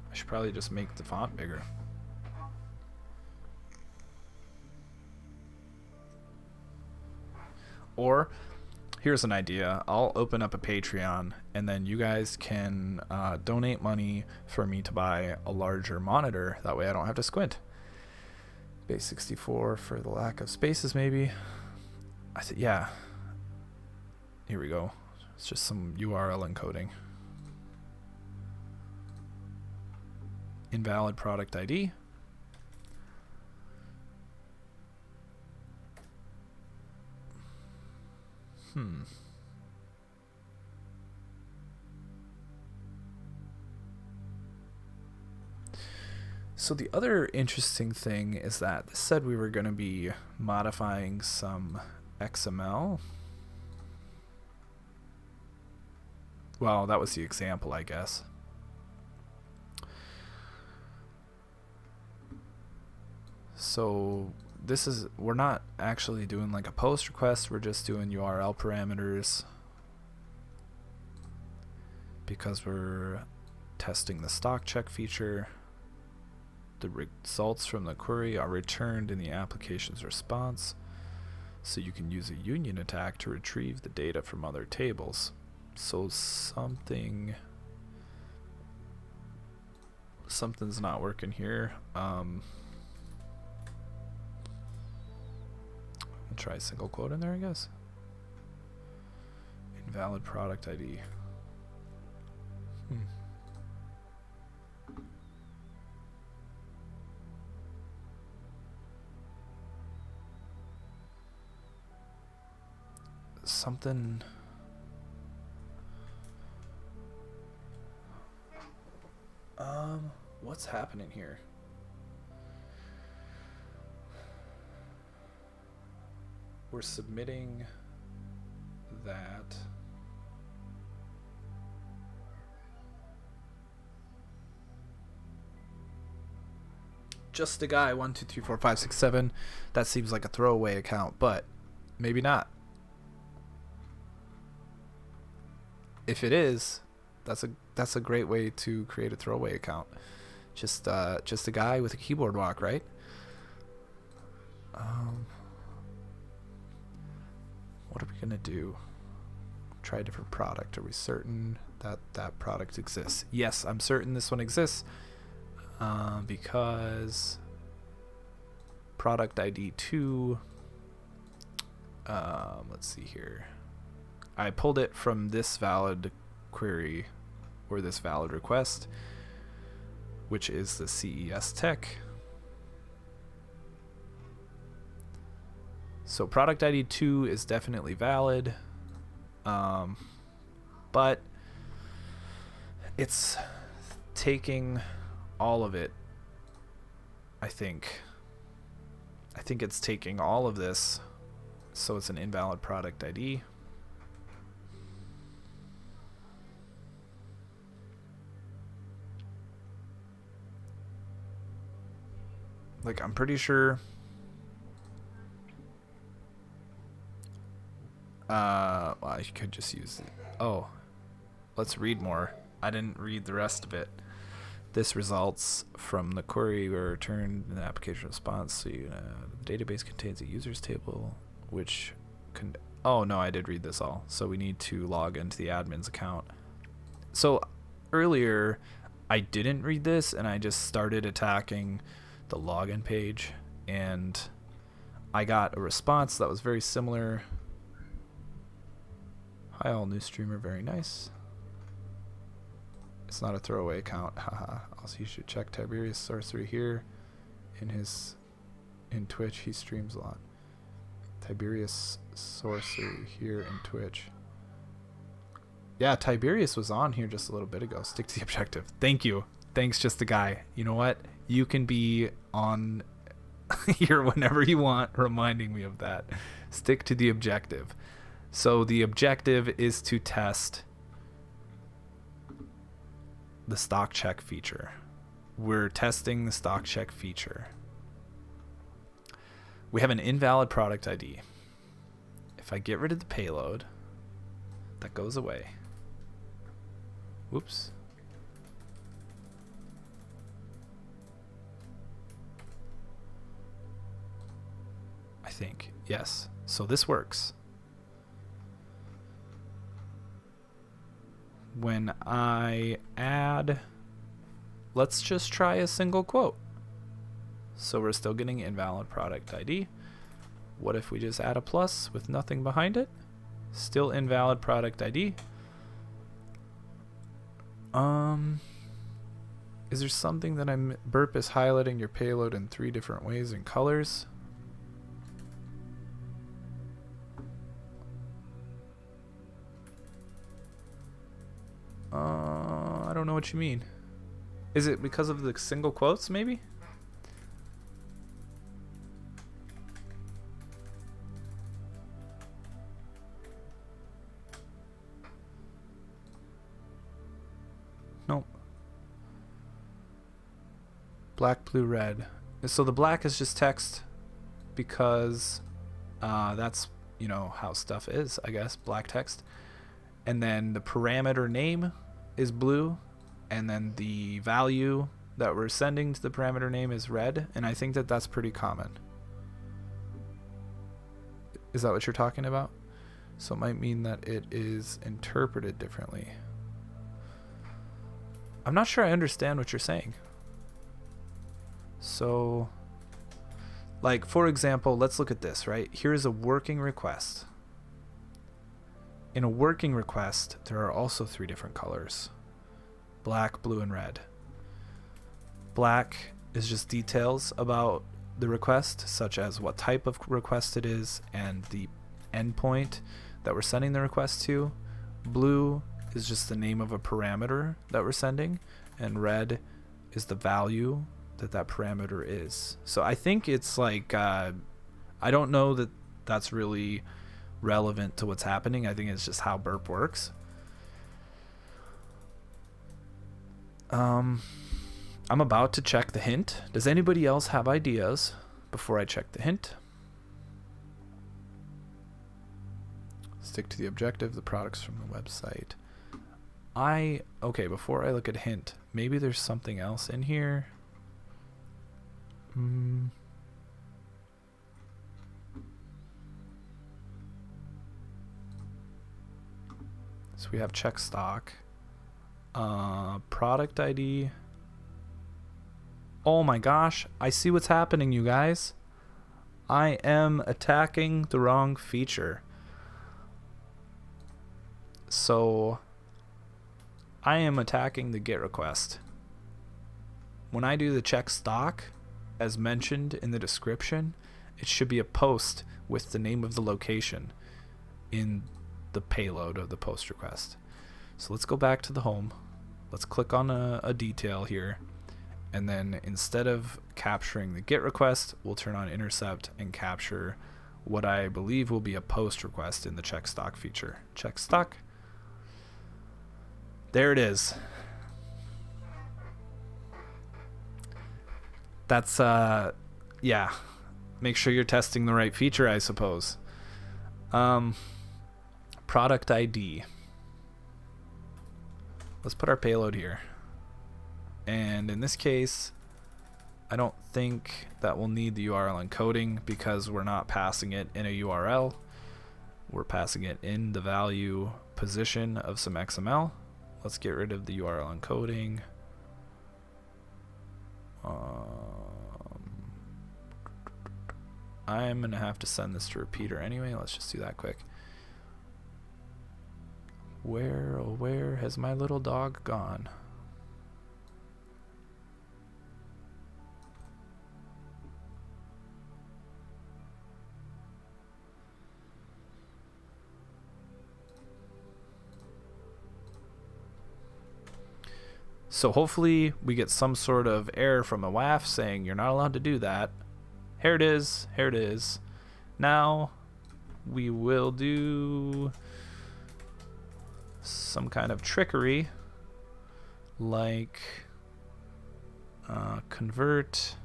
I should probably just make the font bigger. Or here's an idea. I'll open up a Patreon, and then you guys can donate money for me to buy a larger monitor. That way I don't have to squint. Base 64 for the lack of spaces, maybe. Yeah. Here we go. It's just some URL encoding. Invalid product ID. So the other interesting thing is that this said we were going to be modifying some XML. Well, that was the example, I guess. So this is, we're not actually doing like a post request, we're just doing URL parameters because we're testing the stock check feature. The results from the query are returned in the application's response, so you can use a union attack to retrieve the data from other tables. So something's not working here. I'll try a single quote in there, I guess. Invalid product ID. Something. What's happening here? We're submitting that. Just a guy 1 2 3 4 5 6 7. That seems like a throwaway account, but maybe not. If it is, that's a great way to create a throwaway account. Just a guy with a keyboard walk, right? What are we gonna do? Try a different product. Are we certain that that product exists? Yes, I'm certain this one exists because product ID 2. Let's see here. I pulled it from this valid query or this valid request, which is the CES Tech. So product ID 2 is definitely valid, but it's taking all of it. I think it's taking all of this, so it's an invalid product ID. Like, I'm pretty sure. Well, you could just use it. Oh, let's read more. I didn't read the rest of it. This results from the query were returned in the application response. So the database contains a users table, which can. Oh no, I did read this all. So we need to log into the admin's account. So earlier, I didn't read this, and I just started attacking the login page, and I got a response that was very similar. Hi all, new streamer, very nice. It's not a throwaway account, haha. Also, you should check Tiberius Sorcery here. In Twitch, he streams a lot. Tiberius Sorcery here in Twitch. Yeah, Tiberius was on here just a little bit ago. Stick to the objective. Thank you. Thanks, just a guy. You know what? You can be on here whenever you want, reminding me of that. Stick to the objective. So the objective is to test the stock check feature. We're testing the stock check feature. We have an invalid product ID. If I get rid of the payload, that goes away. Whoops. I think. Yes. So this works. when I add, let's just try a single quote. So we're still getting invalid product ID. What if we just add a plus with nothing behind it? Still invalid product ID. Is there something that burp is highlighting your payload in 3 different ways and colors? I don't know what you mean. Is it because of the single quotes, maybe? Nope. Black, blue, red. So the black is just text because that's, you know, how stuff is, I guess, black text. And then the parameter name is blue, and then the value that we're sending to the parameter name is red, and I think that that's pretty common. Is that what you're talking about? So it might mean that it is interpreted differently. I'm not sure I understand what you're saying. So, like, for example, let's look at this, right? Here's a working request. In a working request, there are also 3 different colors: black, blue, and red. Black is just details about the request, such as what type of request it is and the endpoint that we're sending the request to. Blue is just the name of a parameter that we're sending, and red is the value that that parameter is. So I think it's like, I don't know that that's really relevant to what's happening. I think it's just how burp works. I'm about to check the hint. Does anybody else have ideas before I check the hint? Stick to the objective, the products from the website. Okay, before I look at hint, maybe there's something else in here. So we have check stock, product ID. Oh my gosh, I see what's happening, you guys. I am attacking the wrong feature. So I am attacking the GET request. When I do the check stock, as mentioned in the description, it should be a post with the name of the location in the payload of the post request. So let's go back to the home. Let's click on a detail here. And then instead of capturing the GET request, we'll turn on intercept and capture what I believe will be a post request in the check stock feature. Check stock. There it is. That's, yeah. Make sure you're testing the right feature, I suppose. Product ID. Let's put our payload here. And in this case, I don't think that we'll need the URL encoding because we're not passing it in a URL. We're passing it in the value position of some XML. Let's get rid of the URL encoding. I'm gonna have to send this to repeater anyway. Let's just do that quick. Where, oh where has my little dog gone? So hopefully we get some sort of error from a WAF saying you're not allowed to do that. Here it is. Here it is. Now we will do some kind of trickery like convert.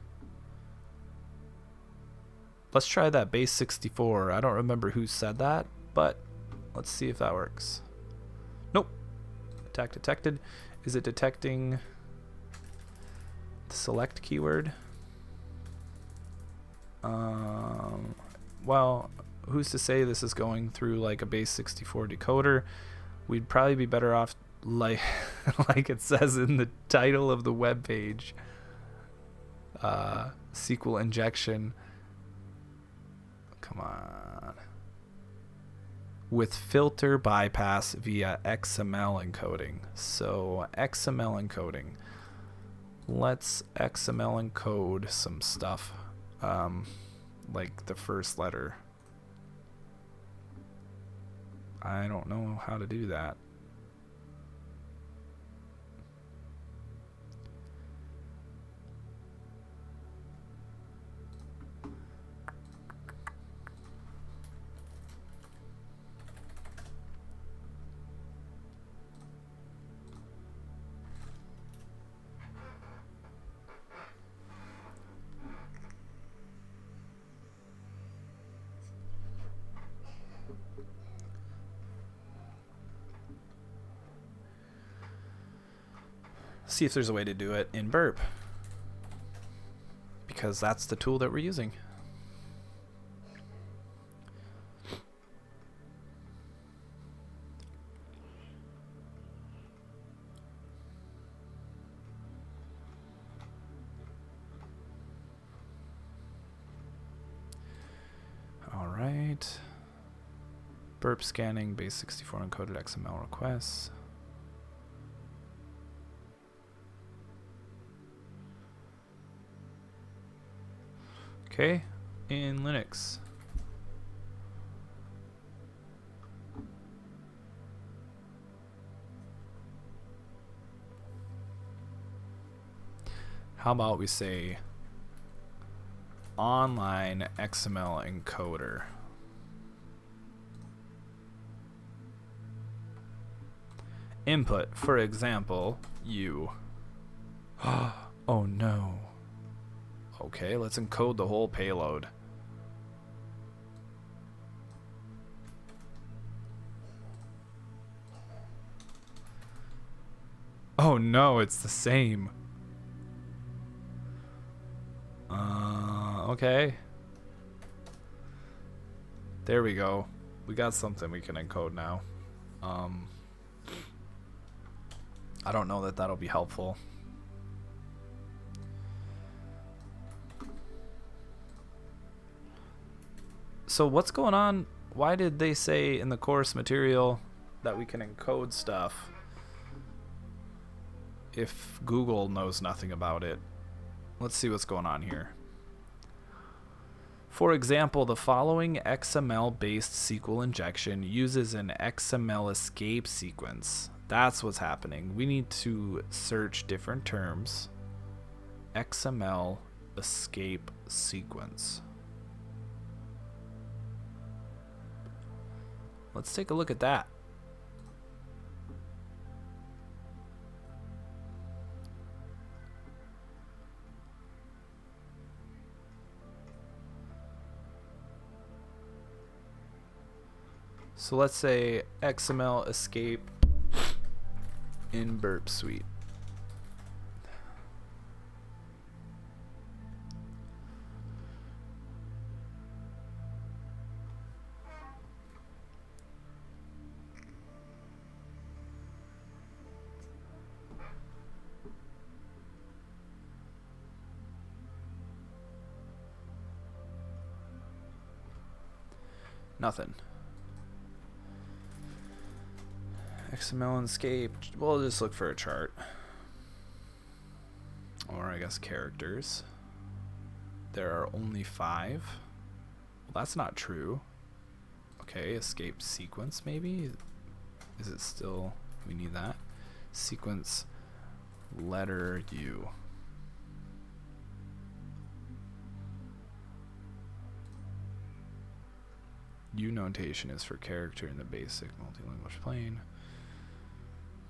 Let's try that base 64. I don't remember who said that, but let's see if that works. Nope. Attack detected. Is it detecting the select keyword? Well, who's to say this is going through like a base 64 decoder? We'd probably be better off like like it says in the title of the web page, SQL injection. Come on. With filter bypass via XML encoding. So XML encoding. Let's XML encode some stuff. Like the first letter. I don't know how to do that. See if there's a way to do it in Burp, because that's the tool that we're using. All right. Burp scanning base 64 encoded XML requests. Okay, in Linux. How about we say online XML encoder? Input, for example, you. Oh no. Okay, let's encode the whole payload. Oh no, it's the same. Okay. There we go. We got something we can encode now. I don't know that that'll be helpful. So what's going on? Why did they say in the course material that we can encode stuff if Google knows nothing about it? Let's see what's going on here. For example, the following XML-based SQL injection uses an XML escape sequence. That's what's happening. We need to search different terms. XML escape sequence. Let's take a look at that. So let's say XML escape in Burp Suite. Nothing. XML escape. We'll just look for a chart. Or I guess characters. There are only 5. Well, that's not true. Okay, escape sequence maybe? Is it still... we need that. Sequence letter U. U notation is for character in the basic multilanguage plane.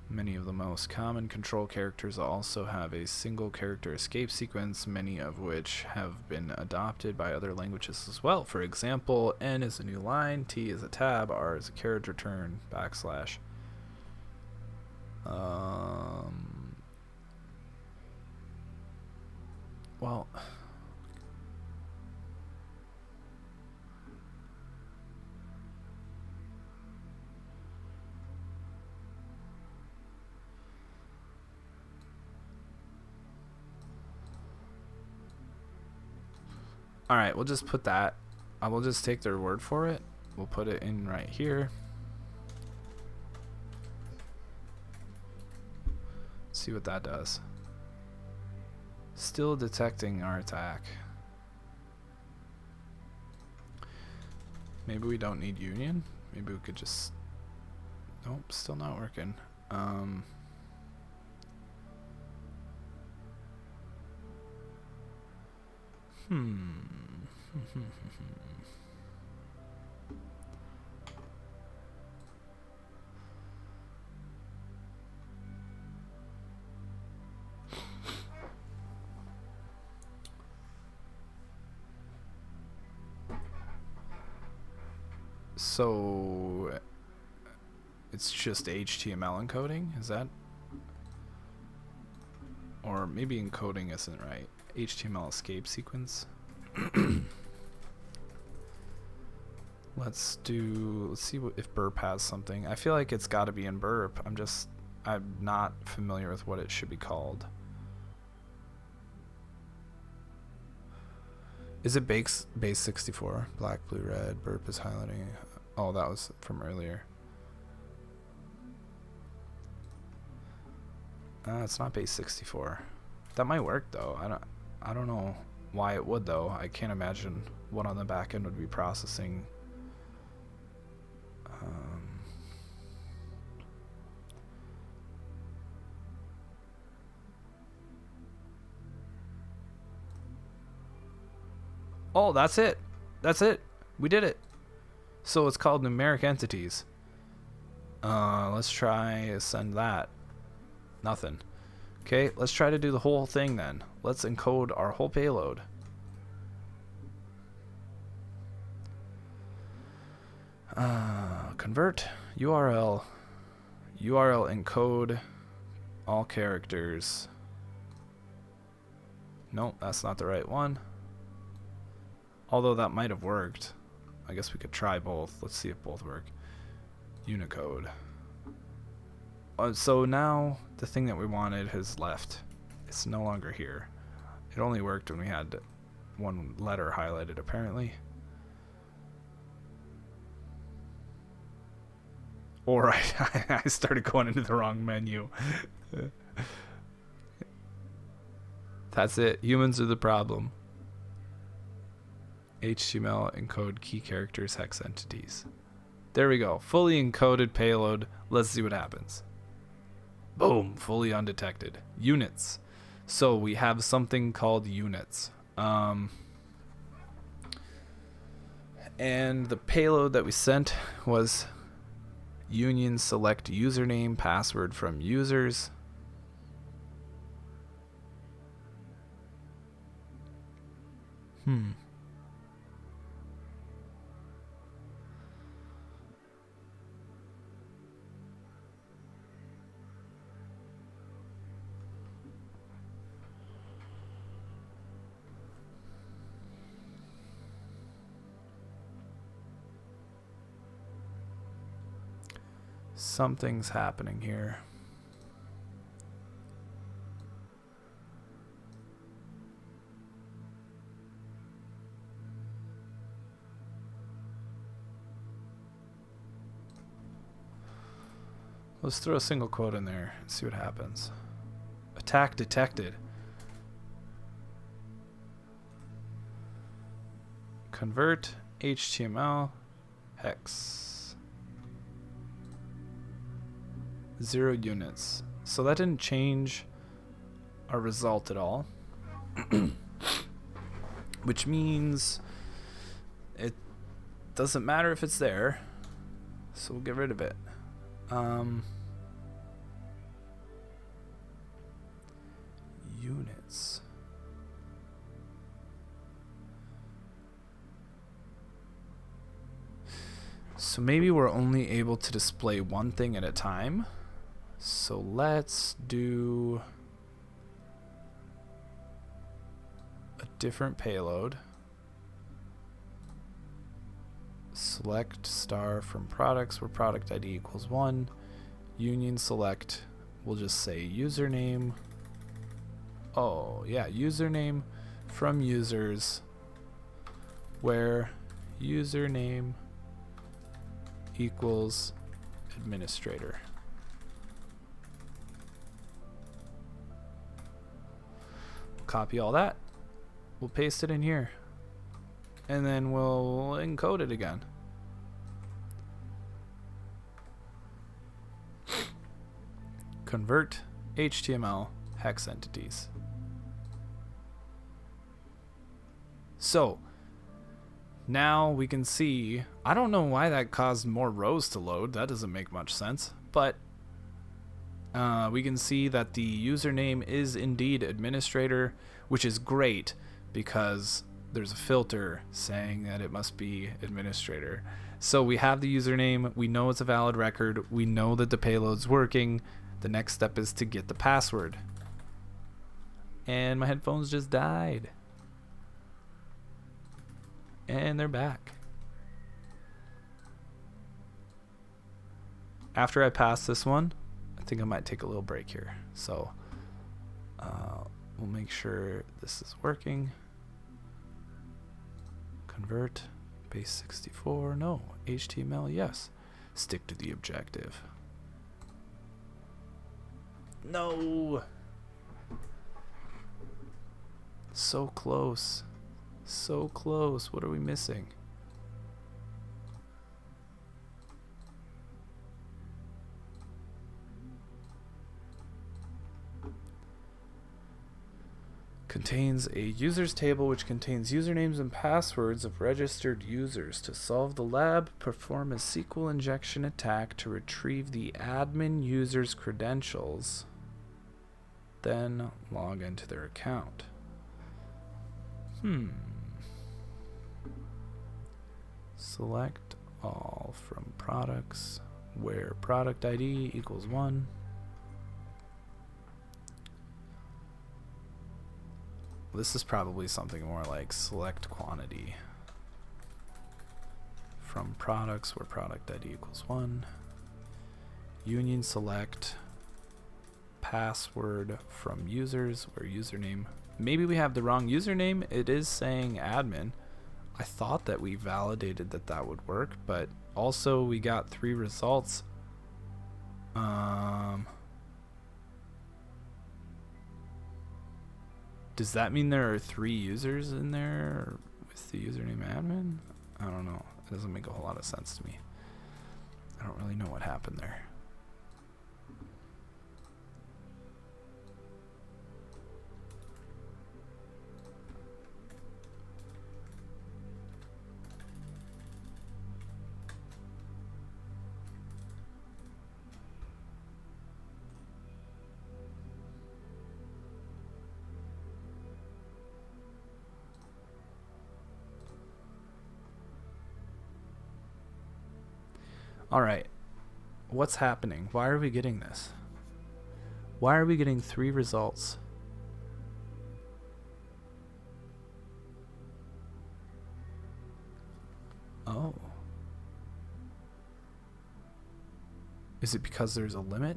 Many of the most common control characters also have a single character escape sequence, many of which have been adopted by other languages as well. For example, N is a new line, T is a tab, R is a carriage return, backslash. Well... All right, we'll just put that. I will just take their word for it. We'll put it in right here. See what that does. Still detecting our attack. Maybe we don't need union. Maybe we could just... Nope, still not working. So it's just HTML encoding, is that? Or maybe encoding isn't right. HTML escape sequence. Let's see if burp has something. I feel like it's got to be in burp. I'm not familiar with what it should be called. Is it base 64? Black, blue, red, burp is highlighting. Oh, that was from earlier. It's not base 64. That might work though. I don't know why it would though. I can't imagine what on the back end would be processing. Oh, that's it. That's it. We did it. So it's called numeric entities. Let's try send that. Nothing. Okay, let's try to do the whole thing then. Let's encode our whole payload. Convert URL. URL encode all characters. Nope, that's not the right one. Although that might have worked. I guess we could try both. Let's see if both work. Unicode. So now the thing that we wanted has left. It's no longer here. It only worked when we had one letter highlighted apparently. Or I started going into the wrong menu. That's it. Humans are the problem. HTML encode key characters hex entities. There we go. Fully encoded payload. Let's see what happens. Boom. Fully undetected. Units. So we have something called units. And the payload that we sent was union select username password from users. Something's happening here. Let's throw a single quote in there and see what happens. Attack detected. Convert HTML hex. 0 units. So that didn't change our result at all. Which means it doesn't matter if it's there. So we'll get rid of it. Units. So maybe we're only able to display one thing at a time. So let's do a different payload. Select star from products where product ID equals 1. Union select, we'll just say username. Oh yeah, username from users where username equals administrator. Copy all that. We'll paste it in here. And then we'll encode it again. Convert HTML hex entities. So now we can see, I don't know why that caused more rows to load. That doesn't make much sense. But we can see that the username is indeed administrator, which is great because there's a filter saying that it must be administrator. So we have the username, we know it's a valid record, we know that the payload's working. The next step is to get the password. And my headphones just died. And they're back. After I pass this one, I think I might take a little break here. So we'll make sure this is working. Convert, base 64, no. HTML, yes. Stick to the objective. No! So close. So close. What are we missing? Contains a users table which contains usernames and passwords of registered users. To solve the lab, perform a SQL injection attack to retrieve the admin user's credentials, then log into their account. Select all from products where product ID equals 1. This is probably something more like select quantity from products where product ID equals 1. Union select password from users where username. Maybe we have the wrong username. It is saying admin. I thought that we validated that that would work, but also we got 3 results. Does that mean there are 3 users in there with the username admin? I don't know. It doesn't make a whole lot of sense to me. I don't really know what happened there. All right, what's happening? Why are we getting this? Why are we getting 3 results? Oh. Is it because there's a limit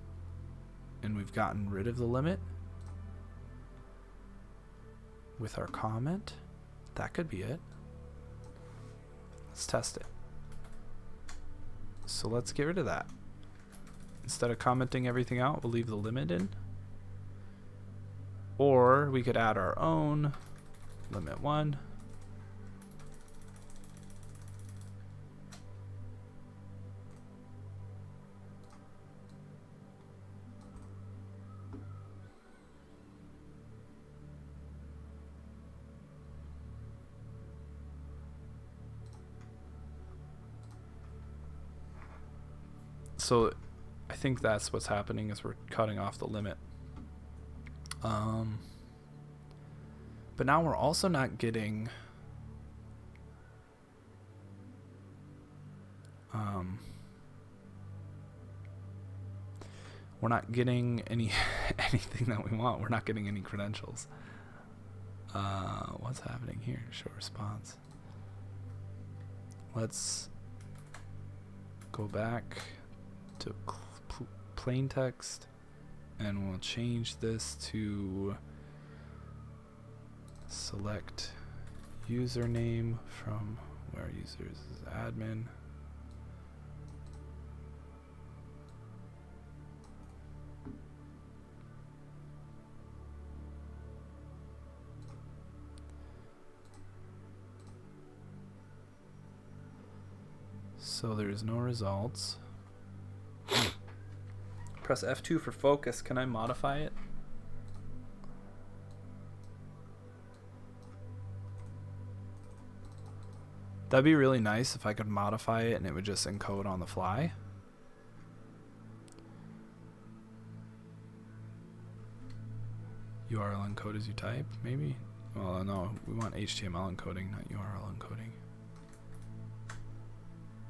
and we've gotten rid of the limit with our comment? That could be it. Let's test it. So let's get rid of that. Instead of commenting everything out, we'll leave the limit in. Or we could add our own limit 1. So I think that's what's happening is we're cutting off the limit. But now we're also not getting we're not getting anything that we want. We're not getting any credentials. What's happening here? Show response. Let's go back to plain text and we'll change this to select username from where users is admin. So there's no results. Press F2 for focus. Can I modify it? That'd be really nice if I could modify it and it would just encode on the fly. URL encode as you type, maybe? Well, no, we want HTML encoding, not URL encoding.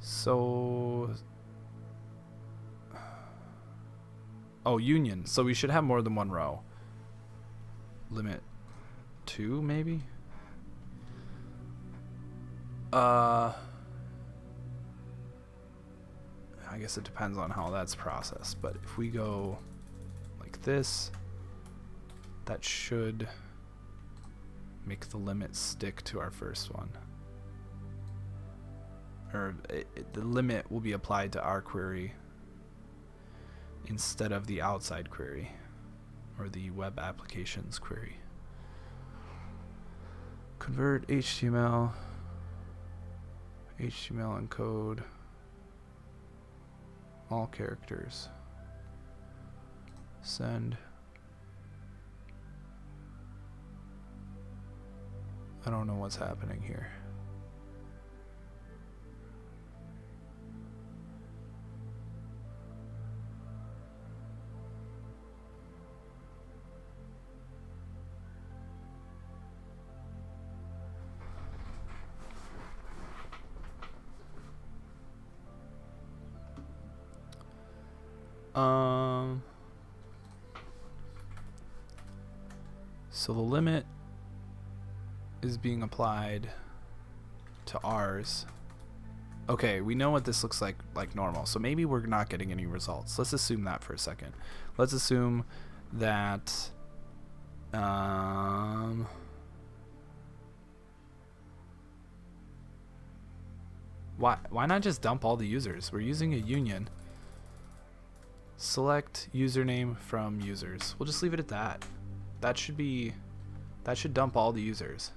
So, oh, union. So we should have more than one row. Limit 2, maybe? I guess it depends on how that's processed, but if we go like this, that should make the limit stick to our first one. Or the limit will be applied to our query instead of the outside query or the web applications query. Convert HTML encode all characters. Send. I don't know what's happening here. So the limit is being applied to ours. Okay, we know what this looks like normal. So maybe we're not getting any results. Let's assume that for a second. Let's assume that why not just dump all the users? We're using a union. Select username from users. We'll just leave it at that. That should dump all the users.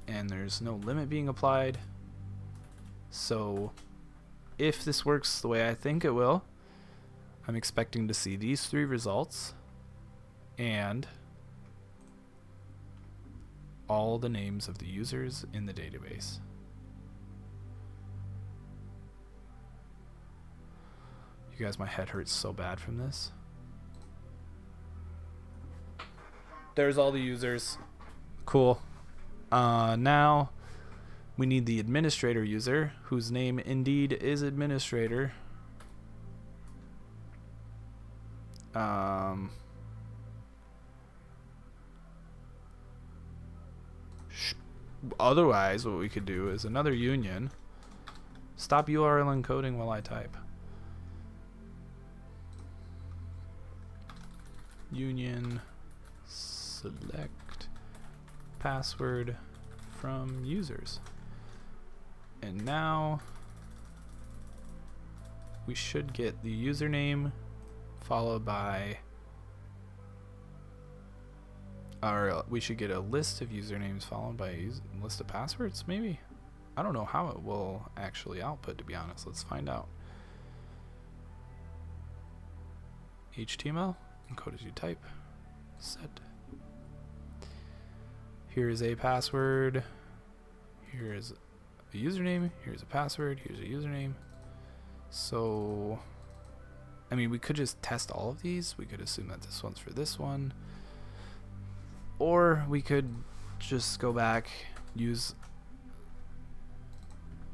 And there's no limit being applied. So if this works the way I think it will, I'm expecting to see these 3 results and all the names of the users in the database. You guys, my head hurts so bad from this. There's all the users. Cool. Now we need the administrator user, whose name indeed is administrator. Otherwise, what we could do is another union. Stop URL encoding while I type. Union select password from users. And now we should get the username followed by, or we should get a list of usernames followed by a list of passwords, maybe? I don't know how it will actually output, to be honest. Let's find out. HTML, encode as you type, set. Here is a password, here is a username, here's a password, here's a username. So, I mean, we could just test all of these. We could assume that this one's for this one. Or we could just go back, use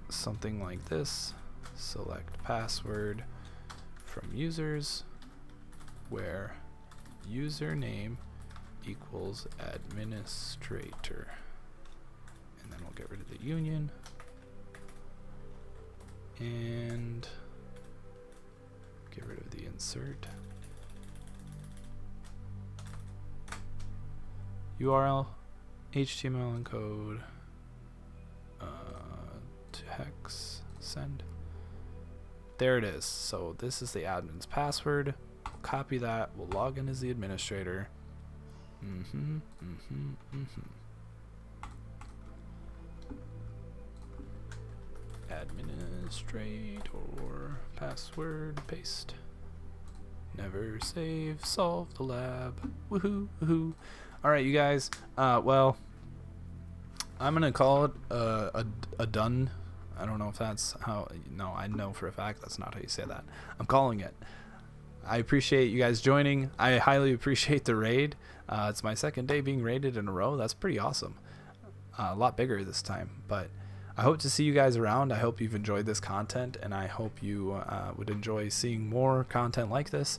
something like this. Select password from users, where username equals administrator. And then we'll get rid of the union. And get rid of the insert. URL, HTML and code, to hex, send. There it is. So this is the admin's password. We'll copy that. We'll log in as the administrator. Administrator, password, paste. Never save, solve the lab. Woohoo, woohoo. Alright, you guys. Well, I'm going to call it a done. I don't know if that's how. No, I know for a fact that's not how you say that. I'm calling it. I appreciate you guys joining. I highly appreciate the raid. It's my second day being raided in a row. That's pretty awesome. A lot bigger this time. But I hope to see you guys around. I hope you've enjoyed this content, and I hope you would enjoy seeing more content like this,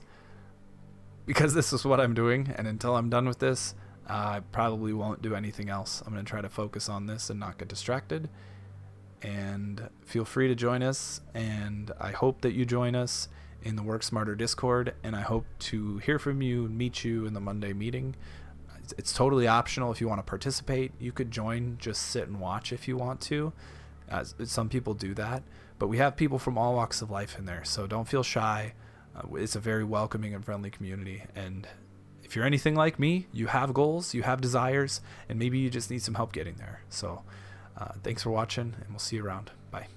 because this is what I'm doing, and until I'm done with this, I probably won't do anything else. I'm going to try to focus on this and not get distracted. And feel free to join us, and I hope that you join us in the Work Smarter Discord, and I hope to hear from you and meet you in the Monday meeting. It's totally optional. If you want to participate, you could join, just sit and watch if you want to. Some people do that, but we have people from all walks of life in there, so don't feel shy. It's a very welcoming and friendly community, and if you're anything like me, you have goals, you have desires, and maybe you just need some help getting there. So thanks for watching, and we'll see you around. Bye.